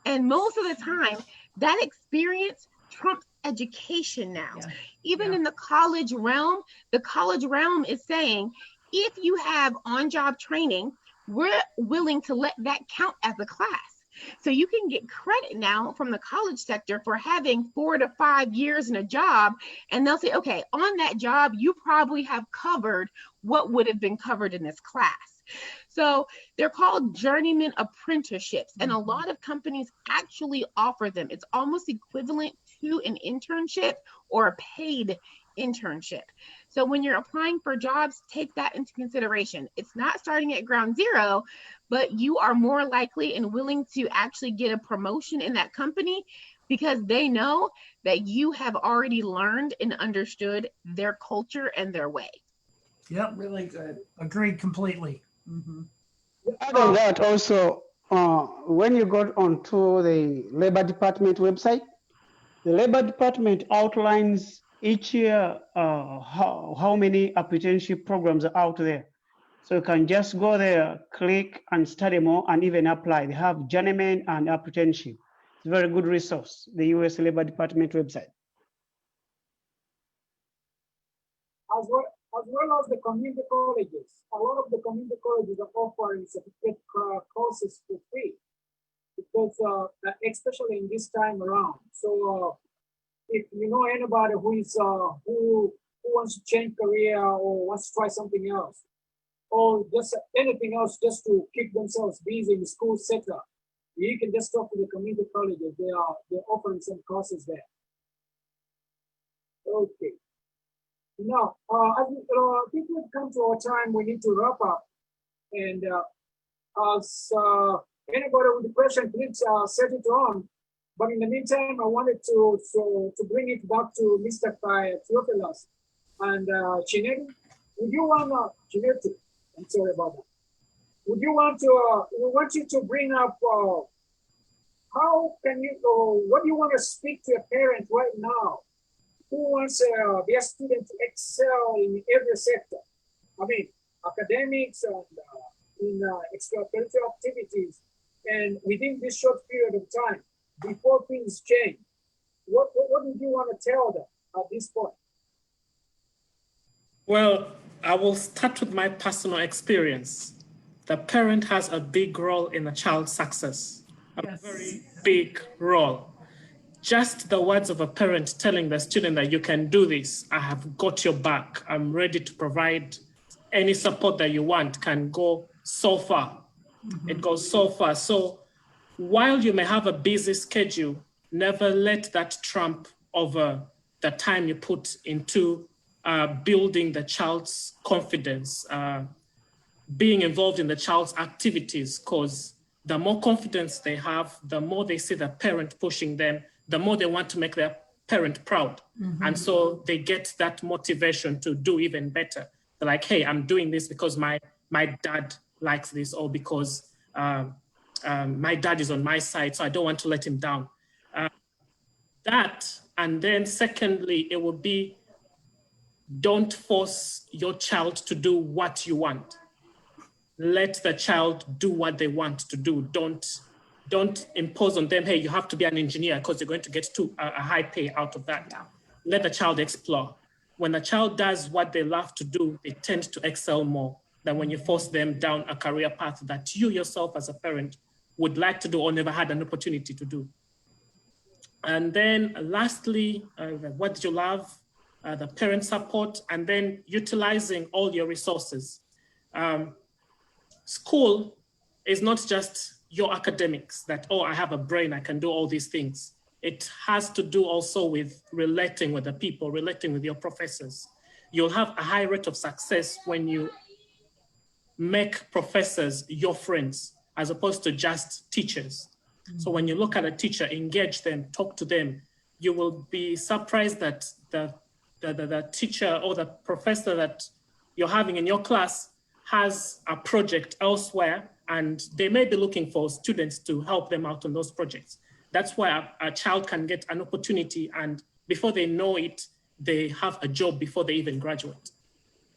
And most of the time, that experience trumps education now. Yeah. Even Yeah. in the college realm is saying, if you have on-job training, we're willing to let that count as a class. So you can get credit now from the college sector for having 4 to 5 years in a job. And they'll say, okay, on that job, you probably have covered what would have been covered in this class. So they're called journeyman apprenticeships. And a lot of companies actually offer them. It's almost equivalent to an internship or a paid internship. So when you're applying for jobs, take that into consideration. It's not starting at ground zero, but you are more likely and willing to actually get a promotion in that company because they know that you have already learned and understood their culture and their way. Yep, Really good. agreed completely. Add on that also, when you go onto the Labor Department website, the Labor Department outlines each year how many apprenticeship programs are out there. So you can just go there, click and study more and even apply. They have journeyman and apprenticeship. It's a very good resource, the US Labor Department website. As well as the community colleges. A lot of the community colleges are offering certificate courses for free because, especially in this time around. So if you know anybody who is who wants to change career or wants to try something else, or just anything else just to keep themselves busy in the school sector, you can just talk to the community colleges. They're offering some courses there. Okay. Now, I think we've come to our time. We need to wrap up. And as anybody with a question, please set it on. But in the meantime, I wanted to bring it back to Mr. Theophilus and Chineti. Would you want Chineti? I'm sorry about that. Would you want to? We want you to bring up how can you? What do you want to speak to a parent right now who wants their student to excel in every sector? I mean, academics and in extracurricular activities, and within this short period of time, before things change, what do you want to tell them at this point? Well, I will start with my personal experience. The parent has a big role in a child's success, a very big role. Just the words of a parent telling the student that you can do this, I have got your back, I'm ready to provide any support that you want, can go so far. It goes so far. So while you may have a busy schedule, never let that trump over the time you put into building the child's confidence, being involved in the child's activities, because the more confidence they have, the more they see the parent pushing them, the more they want to make their parent proud. And so they get that motivation to do even better. They're like, hey, I'm doing this because my dad likes this, or because my dad is on my side, so I don't want to let him down. That, and then secondly, it would be, don't force your child to do what you want. Let the child do what they want to do. Don't impose on them, hey, you have to be an engineer because you're going to get a high pay out of that. Let the child explore. When a child does what they love to do, they tend to excel more than when you force them down a career path that you yourself as a parent would like to do or never had an opportunity to do. And then lastly, what did you love? The parent support, and then utilizing all your resources. School is not just your academics that, oh, I have a brain, I can do all these things. It has to do also with relating with the people, relating with your professors. You'll have a high rate of success when you make professors your friends, as opposed to just teachers. So when you look at a teacher, engage them, talk to them, you will be surprised that the teacher or the professor that you're having in your class has a project elsewhere, and they may be looking for students to help them out on those projects. That's where a child can get an opportunity, and before they know it, they have a job before they even graduate.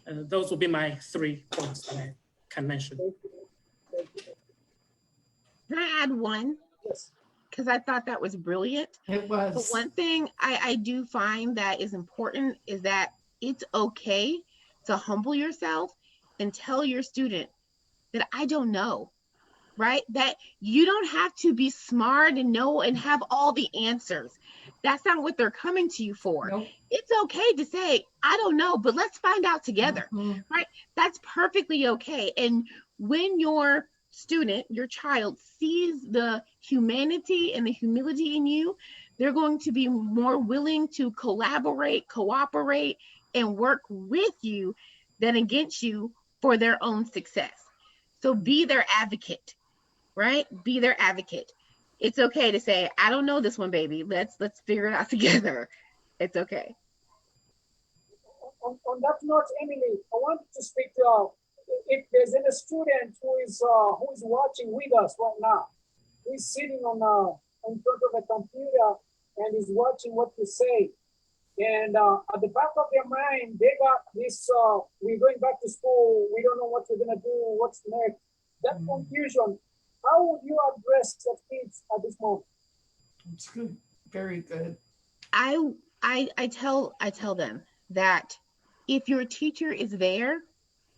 Those will be my 3 points that I can mention. Can I add one? Yes. Because I thought that was brilliant. It But was. one thing I do find that is important is that it's okay to humble yourself and tell your student that I don't know, right? That you don't have to be smart and know and have all the answers. That's not what they're coming to you for. Nope. It's okay to say, I don't know, but let's find out together, Mhm. right? That's perfectly okay. And when your student, your child sees the humanity and the humility in you, they're going to be more willing to collaborate, cooperate, and work with you than against you for their own success. So be their advocate, right? Be their advocate. It's okay to say, I don't know this one, baby. Let's figure it out together. It's okay. On that note, Emily, I wanted to speak to if there's any student who is watching with us right now, who is sitting on in front of a computer and is watching what you say. And at the back of their mind, they got this, we're going back to school, we don't know what we're gonna do, what's next. That confusion, how would you address the kids at this moment? It's good. Very good. I tell them that if your teacher is there,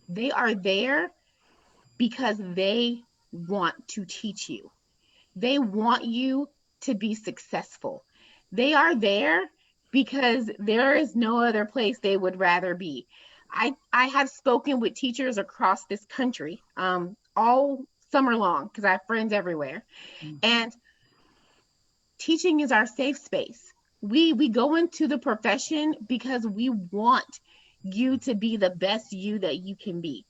they are there because they want to teach you. They want you to be successful. They are there because there is no other place they would rather be. I have spoken with teachers across this country all summer long because I have friends everywhere. And teaching is our safe space. We go into the profession because we want you to be the best you that you can be.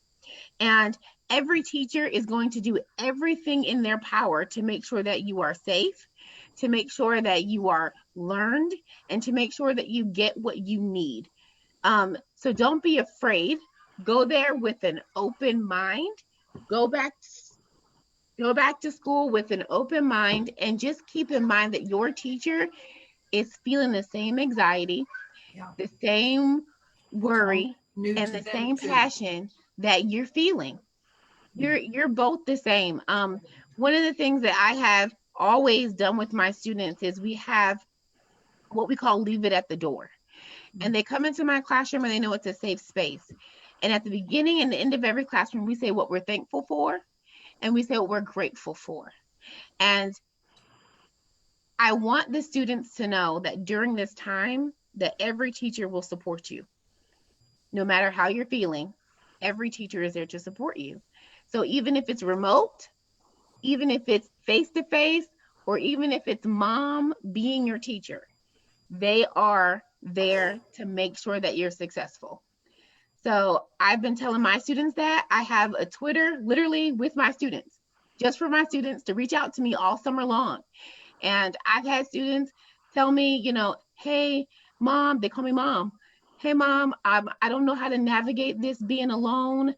And every teacher is going to do everything in their power to make sure that you are safe, to make sure that you are learned, and to make sure that you get what you need. So don't be afraid. Go there with an open mind. Go back to school with an open mind, and just keep in mind that your teacher is feeling the same anxiety, the same worry, and the same passion that you're feeling. You're both the same. One of the things that I have always done with my students is we have what we call leave it at the door. And they come into my classroom and they know it's a safe space. And at the beginning and the end of every classroom, we say what we're thankful for and we say what we're grateful for. And I want the students to know that during this time that every teacher will support you. No matter how you're feeling, every teacher is there to support you. So even if it's remote, even if it's face-to-face, or even if it's mom being your teacher, they are there to make sure that you're successful. So I've been telling my students that. I have a Twitter literally with my students, just for my students to reach out to me all summer long. And I've had students tell me, hey, mom, they call me mom. Hey, mom, I don't know how to navigate this being alone.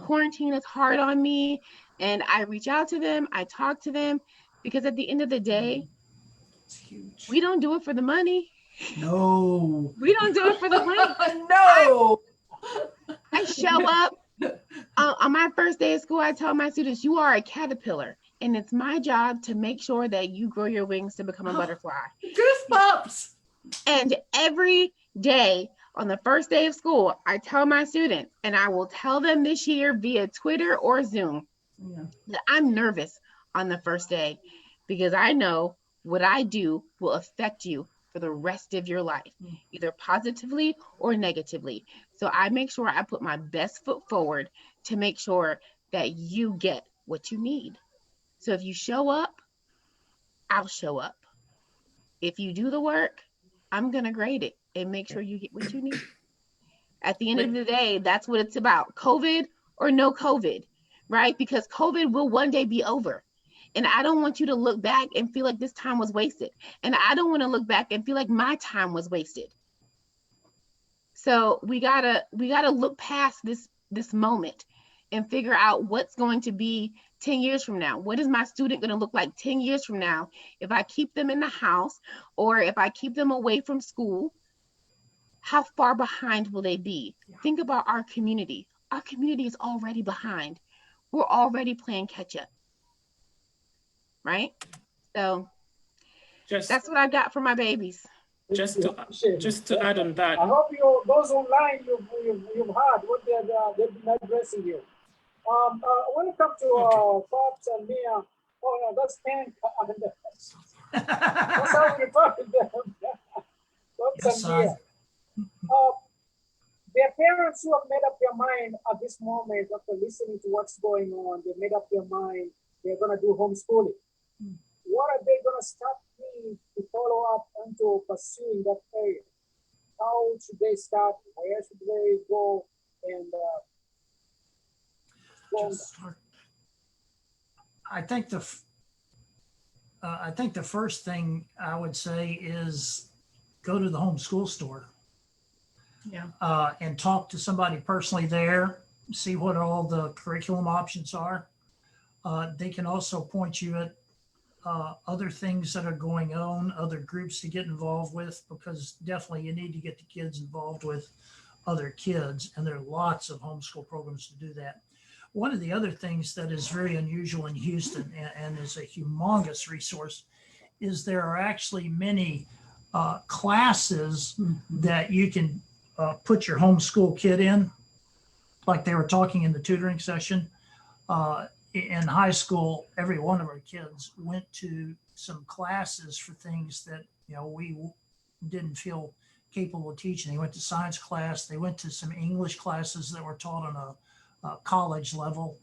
Quarantine is hard on me. And I reach out to them. I talk to them because at the end of the day, we don't do it for the money. No. We don't do it for the money. No. I show up on my first day of school. I tell my students, you are a caterpillar. And it's my job to make sure that you grow your wings to become a butterfly. Goosebumps. And every day on the first day of school, I tell my students, and I will tell them this year via Twitter or Zoom, that I'm nervous on the first day because I know what I do will affect you for the rest of your life, either positively or negatively. So I make sure I put my best foot forward to make sure that you get what you need. So if you show up, I'll show up. If you do the work, I'm going to grade it and make sure you get what you need. At the end of the day, that's what it's about. COVID or no COVID, right? Because COVID will one day be over. And I don't want you to look back and feel like this time was wasted. And I don't want to look back and feel like my time was wasted. So we gotta look past this moment and figure out what's going to be 10 years from now. What is my student going to look like 10 years from now if I keep them in the house or if I keep them away from school? How far behind will they be? Yeah. Think about our community. Our community is already behind. We're already playing catch up, right? So that's what I got for my babies. Just to add on that. I hope those online you've heard what they've been addressing you. When it comes to Pops and Mia, oh no, that's Hank. That's how we refer to them. Pops and Mia. Their parents who have made up their mind at this moment after listening to what's going on, they made up their mind they're going to do homeschooling. What are they going to start doing to follow up into pursuing that area? How should they start? Where should they go? And I think the first thing I would say is go to the homeschool store. Yeah. And talk to somebody personally there, see what all the curriculum options are. They can also point you at other things that are going on, other groups to get involved with, because definitely you need to get the kids involved with other kids. And there are lots of homeschool programs to do that. One of the other things that is very unusual in Houston and is a humongous resource is there are actually many classes that you can put your homeschool kid in, like they were talking in the tutoring session. In high school, every one of our kids went to some classes for things that, we didn't feel capable of teaching. They went to science class. They went to some English classes that were taught on a college level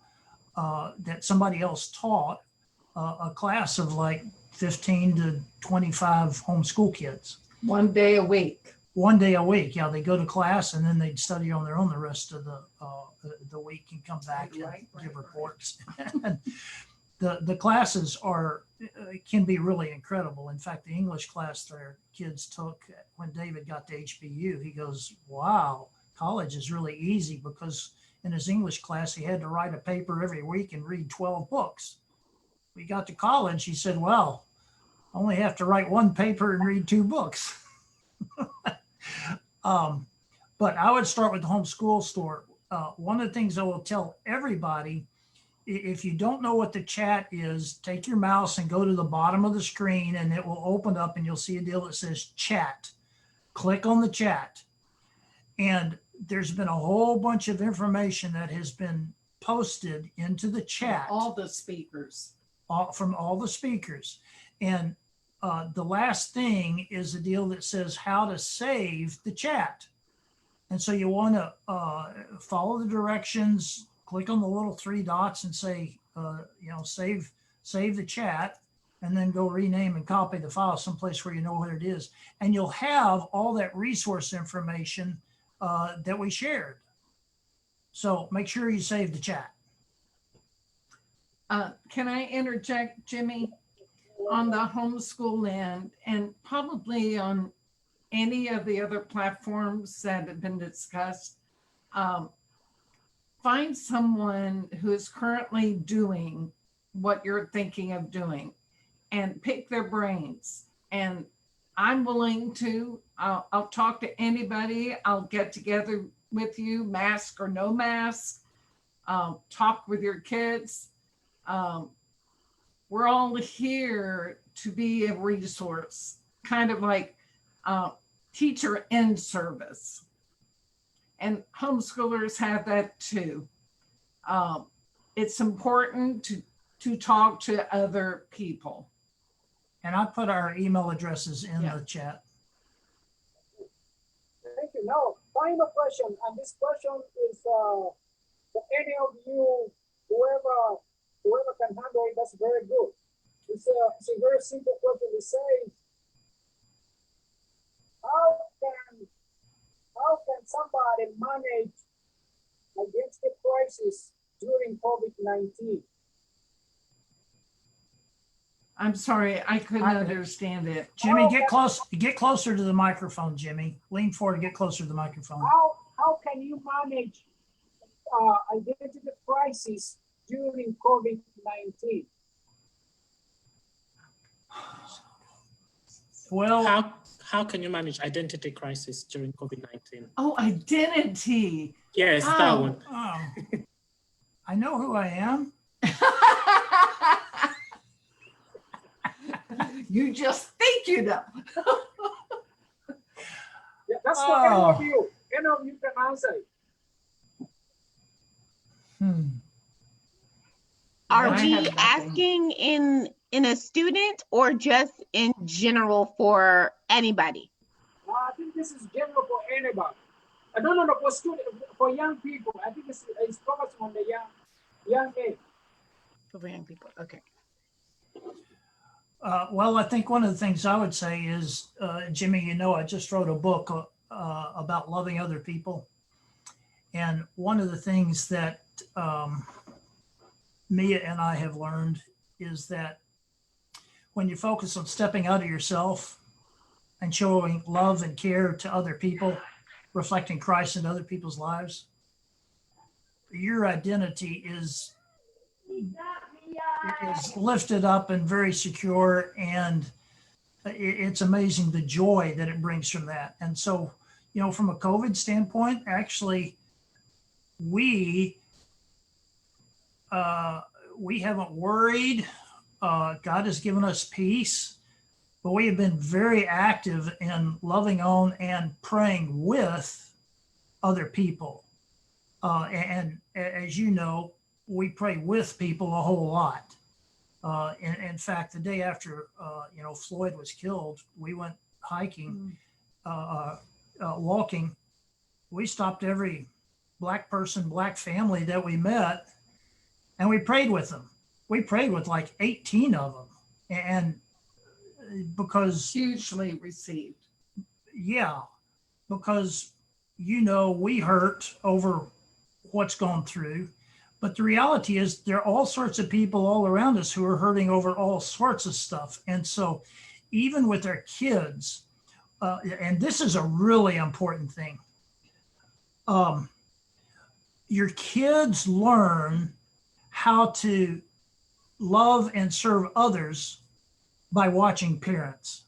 that somebody else taught, a class of like 15 to 25 homeschool kids. 1 day a week. 1 day a week. Yeah, they go to class and then they'd study on their own the rest of the week and come back and give reports. And the classes can be really incredible. In fact, the English class that our kids took when David got to HBU, he goes, wow, college is really easy, because in his English class, he had to write a paper every week and read 12 books. We got to college, he said, well, I only have to write one paper and read 2 books. But I would start with the homeschool store. One of the things I will tell everybody, if you don't know what the chat is, take your mouse and go to the bottom of the screen and it will open up and you'll see a deal that says chat. Click on the chat. And there's been a whole bunch of information that has been posted into the chat. All the speakers. From all the speakers. And the last thing is a deal that says how to save the chat. And so you want to follow the directions, click on the little 3 dots and say, save the chat, and then go rename and copy the file someplace where you know where it is. And you'll have all that resource information that we shared. So make sure you save the chat. Can I interject, Jimmy? On the homeschool end, and probably on any of the other platforms that have been discussed, find someone who is currently doing what you're thinking of doing and pick their brains. And I'm willing to, I'll talk to anybody. I'll get together with you, mask or no mask, talk with your kids. We're all here to be a resource, kind of like teacher in service. And homeschoolers have that too. It's important to talk to other people. And I put our email addresses in the chat. Thank you. Now, final question, and this question is for any of you, whoever can handle it, that's very good. It's a very simple question. It says, how can somebody manage against the crisis during COVID-19? I'm sorry, I couldn't understand it. Jimmy, get closer to the microphone, Jimmy. Lean forward, get closer to the microphone. How can you manage identity crisis during COVID-19? Well, How can you manage identity crisis during COVID-19? Oh, identity. Yes, that Oh. one. I know who I am. You just think you know. Yeah, that's for any of you. Any of you can answer it. I Are have we nothing. asking in a student or just in general for anybody? I think this is general for anybody. No, for student, for young people. I think it's focused on the young age. For young people, okay. Well, I think one of the things I would say is, Jimmy, you know, I just wrote a book about loving other people. And one of the things that Mia and I have learned is that when you focus on stepping out of yourself and showing love and care to other people, reflecting Christ in other people's lives, your identity is lifted up and very secure, and it's amazing the joy that it brings from that. And so, you know, from a COVID standpoint, actually, we haven't worried. God has given us peace, but we have been very active in loving on and praying with other people. And as you know, we pray with people a whole lot. In fact, the day after, Floyd was killed, we went hiking, walking. We stopped every Black person, Black family that we met, and we prayed with them. We prayed with like 18 of them. And because Hugely received. yeah, because, you know, we hurt over what's gone through, but the reality is there are all sorts of people all around us who are hurting over all sorts of stuff. And so even with our kids, and this is a really important thing, your kids learn how to love and serve others by watching parents.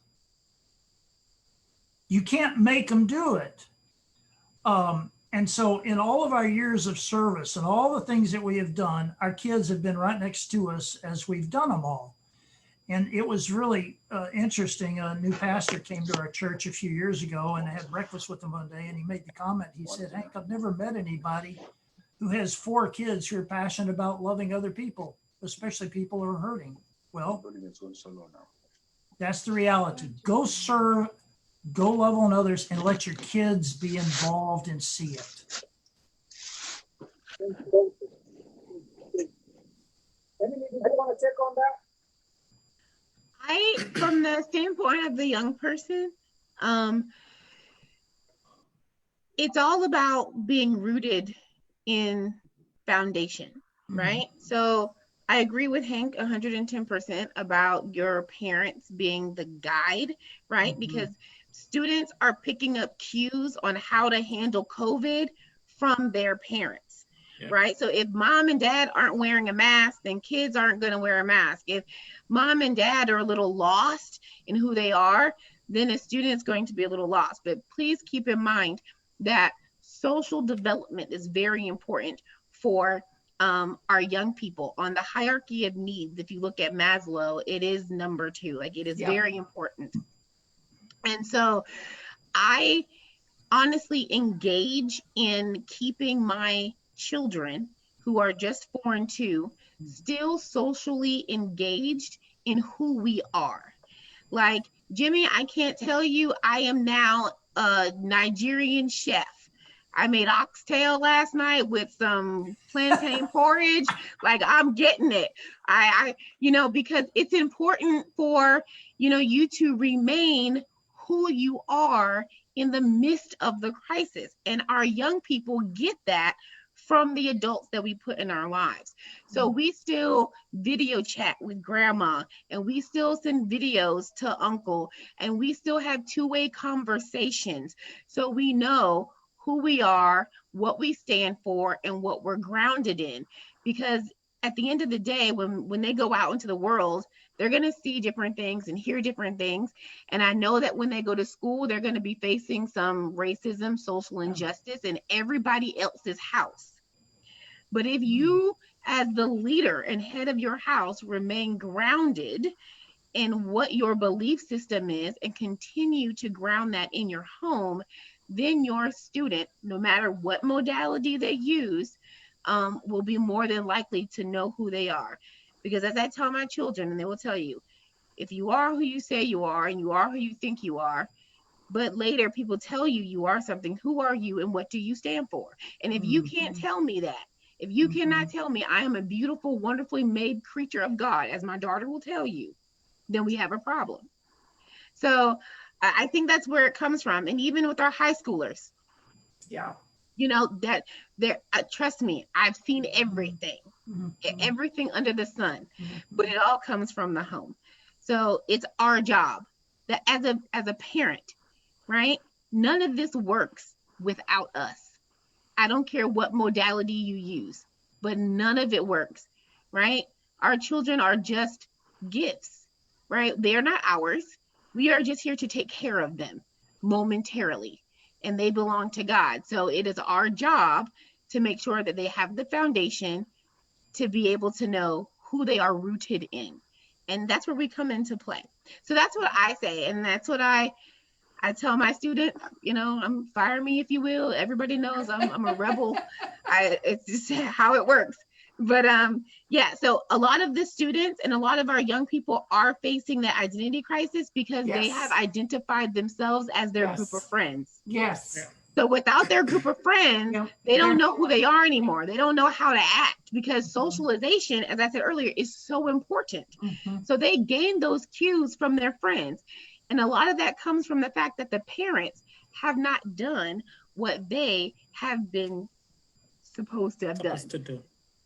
You can't make them do it. And so in all of our years of service and all the things that we have done, our kids have been right next to us as we've done them all. And it was really interesting. A new pastor came to our church a few years ago, and I had breakfast with him one day, and he made the comment. He said, "Hank, I've never met anybody who has 4 kids who are passionate about loving other people, especially people who are hurting." Well, that's the reality. Go serve, go love on others, and let your kids be involved and see it. Anything you want to take on that? From the standpoint of the young person, it's all about being rooted in foundation, right? So I agree with Hank 110% about your parents being the guide, right? Because students are picking up cues on how to handle COVID from their parents, right? So if mom and dad aren't wearing a mask, then kids aren't going to wear a mask. If mom and dad are a little lost in who they are, then a student's going to be a little lost. But please keep in mind that social development is very important for our young people. On the hierarchy of needs, if you look at Maslow, it is number 2. Like, it is very important. And so I honestly engage in keeping my children, who are just 4 and 2, still socially engaged in who we are. Like, Jimmy, I can't tell you I am now a Nigerian chef. I made oxtail last night with some plantain porridge. Like, I'm getting it. I because it's important for, you to remain who you are in the midst of the crisis. And our young people get that from the adults that we put in our lives. So we still video chat with grandma, and we still send videos to uncle, and we still have 2-way conversations. So we know who we are, what we stand for, and what we're grounded in. Because at the end of the day, when they go out into the world, they're going to see different things and hear different things. And I know that when they go to school, they're going to be facing some racism, social injustice in everybody else's house. But if you, as the leader and head of your house, remain grounded in what your belief system is and continue to ground that in your home, then your student, no matter what modality they use, will be more than likely to know who they are. Because as I tell my children, and they will tell you, if you are who you say you are and you are who you think you are, but later people tell you you are something, who are you and what do you stand for? And if you can't tell me that, if you cannot tell me I am a beautiful, wonderfully made creature of God, as my daughter will tell you, then we have a problem. So I think that's where it comes from. And even with our high schoolers, Yeah. you know, that they're, trust me, I've seen everything, everything under the sun, but it all comes from the home. So it's our job that as a parent, right? None of this works without us. I don't care what modality you use, but none of it works, right? Our children are just gifts, right? They are not ours. We are just here to take care of them momentarily, and they belong to God. So it is our job to make sure that they have the foundation to be able to know who they are rooted in. And that's where we come into play. So that's what I say. And that's what I tell my students, you know, fire me if you will. Everybody knows I'm a rebel. It's just how it works. But yeah, so a lot of the students and a lot of our young people are facing that identity crisis because they have identified themselves as their group of friends. Yes. So without their group of friends, they don't know who they are anymore. They don't know how to act because socialization, as I said earlier, is so important. So they gain those cues from their friends. And a lot of that comes from the fact that the parents have not done what they have been supposed to have done.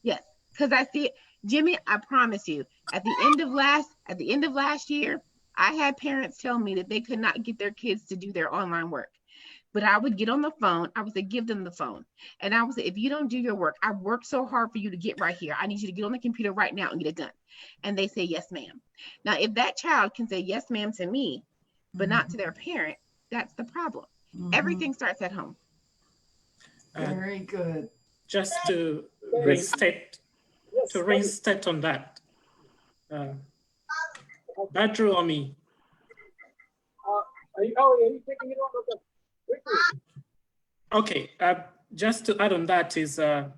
Yes, because I see it, Jimmy, I promise you, at the end of last year, I had parents tell me that they could not get their kids to do their online work. But I would get on the phone, I would say, give them the phone. And I would say, if you don't do your work, I've worked so hard for you to get right here. I need you to get on the computer right now and get it done. And they say, yes, ma'am. Now, if that child can say, yes, ma'am, to me, but not to their parent, that's the problem. Everything starts at home. Very good. Just to reinstate on that, Badru or me? Are you taking it on? Okay, just to add on that is the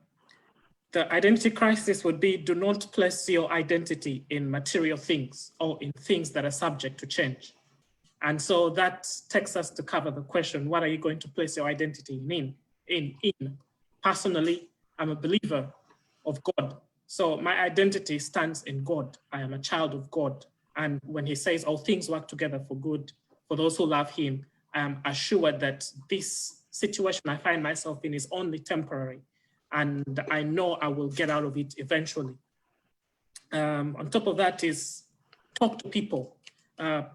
identity crisis would be, do not place your identity in material things or in things that are subject to change. And so that takes us to cover the question, what are you going to place your identity in? Personally, I'm a believer of God. So my identity stands in God. I am a child of God. And when he says all things work together for good, for those who love him, I am assured that this situation I find myself in is only temporary. And I know I will get out of it eventually. On top of that is talk to people.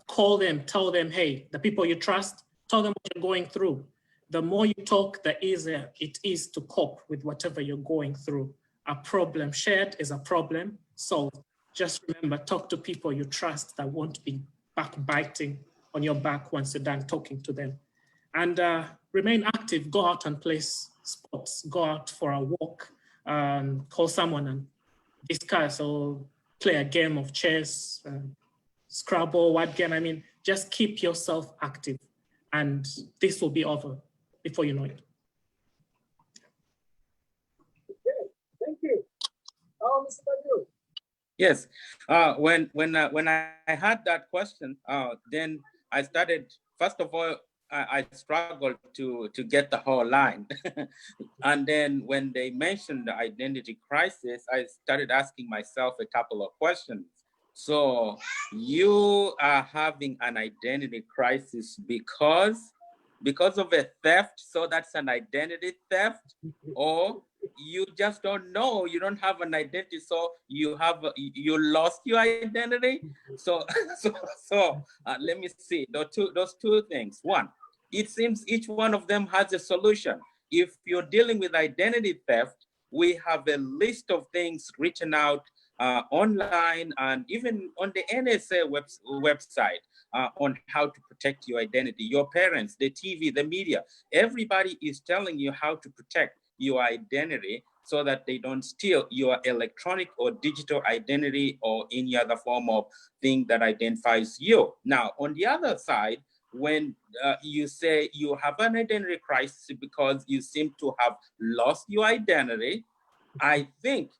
Call them, tell them, hey, the people you trust, tell them what you're going through. The more you talk, the easier it is to cope with whatever you're going through. A problem shared is a problem solved. Just remember, talk to people you trust that won't be backbiting on your back once you're done talking to them. And remain active, go out and play sports, go out for a walk, call someone and discuss or play a game of chess, Scrabble, what game, I mean, just keep yourself active and this will be over before you know it. Okay, thank you. Mr. Badru. Yes, when I had that question, then I started, first of all, I struggled to get the whole line. And then when they mentioned the identity crisis, I started asking myself a couple of questions. So you are having an identity crisis because of a theft, so that's an identity theft, or you just don't know, you don't have an identity, so you lost your identity. So let me see those two things. One, it seems each one of them has a solution. If you're dealing with identity theft, we have a list of things written out online and even on the NSA website on how to protect your identity. Your parents, the TV, the media, everybody is telling you how to protect your identity so that they don't steal your electronic or digital identity or any other form of thing that identifies you. Now, on the other side, when you say you have an identity crisis because you seem to have lost your identity, I think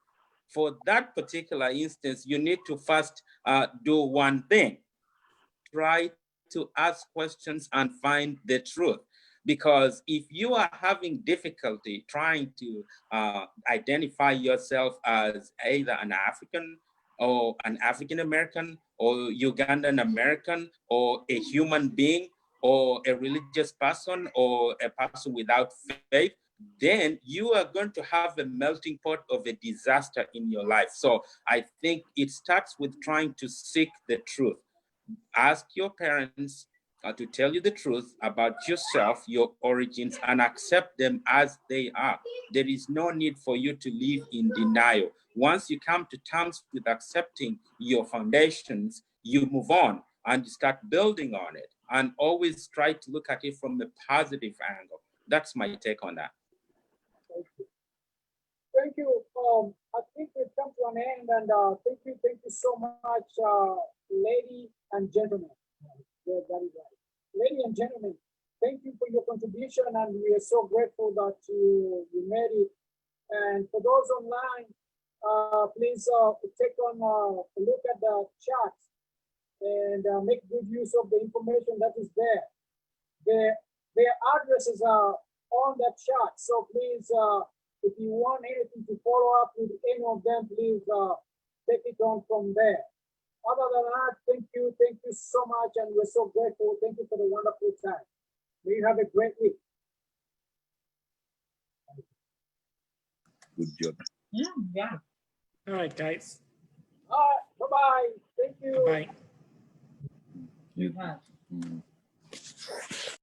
for that particular instance, you need to first do one thing. Try to ask questions and find the truth. Because if you are having difficulty trying to identify yourself as either an African or an African American or Ugandan American or a human being or a religious person or a person without faith, then you are going to have a melting pot of a disaster in your life. So I think it starts with trying to seek the truth. Ask your parents to tell you the truth about yourself, your origins, and accept them as they are. There is no need for you to live in denial. Once you come to terms with accepting your foundations, you move on and you start building on it, and always try to look at it from a positive angle. That's my take on that. Thank you. I think we've come to an end, and thank you so much, lady and gentlemen. Yeah, that is right. Lady and gentlemen, thank you for your contribution, and we are so grateful that you made it. And for those online, please take on a look at the chat and make good use of the information that is there. Their addresses are on that chat, so please, if you want anything to follow up with any of them, please take it on from there. Other than that, thank you so much, and we're so grateful. Thank you for the wonderful time. May you have a great week. Good job. Yeah. All right, guys. All right, bye-bye. Thank you. Bye. You.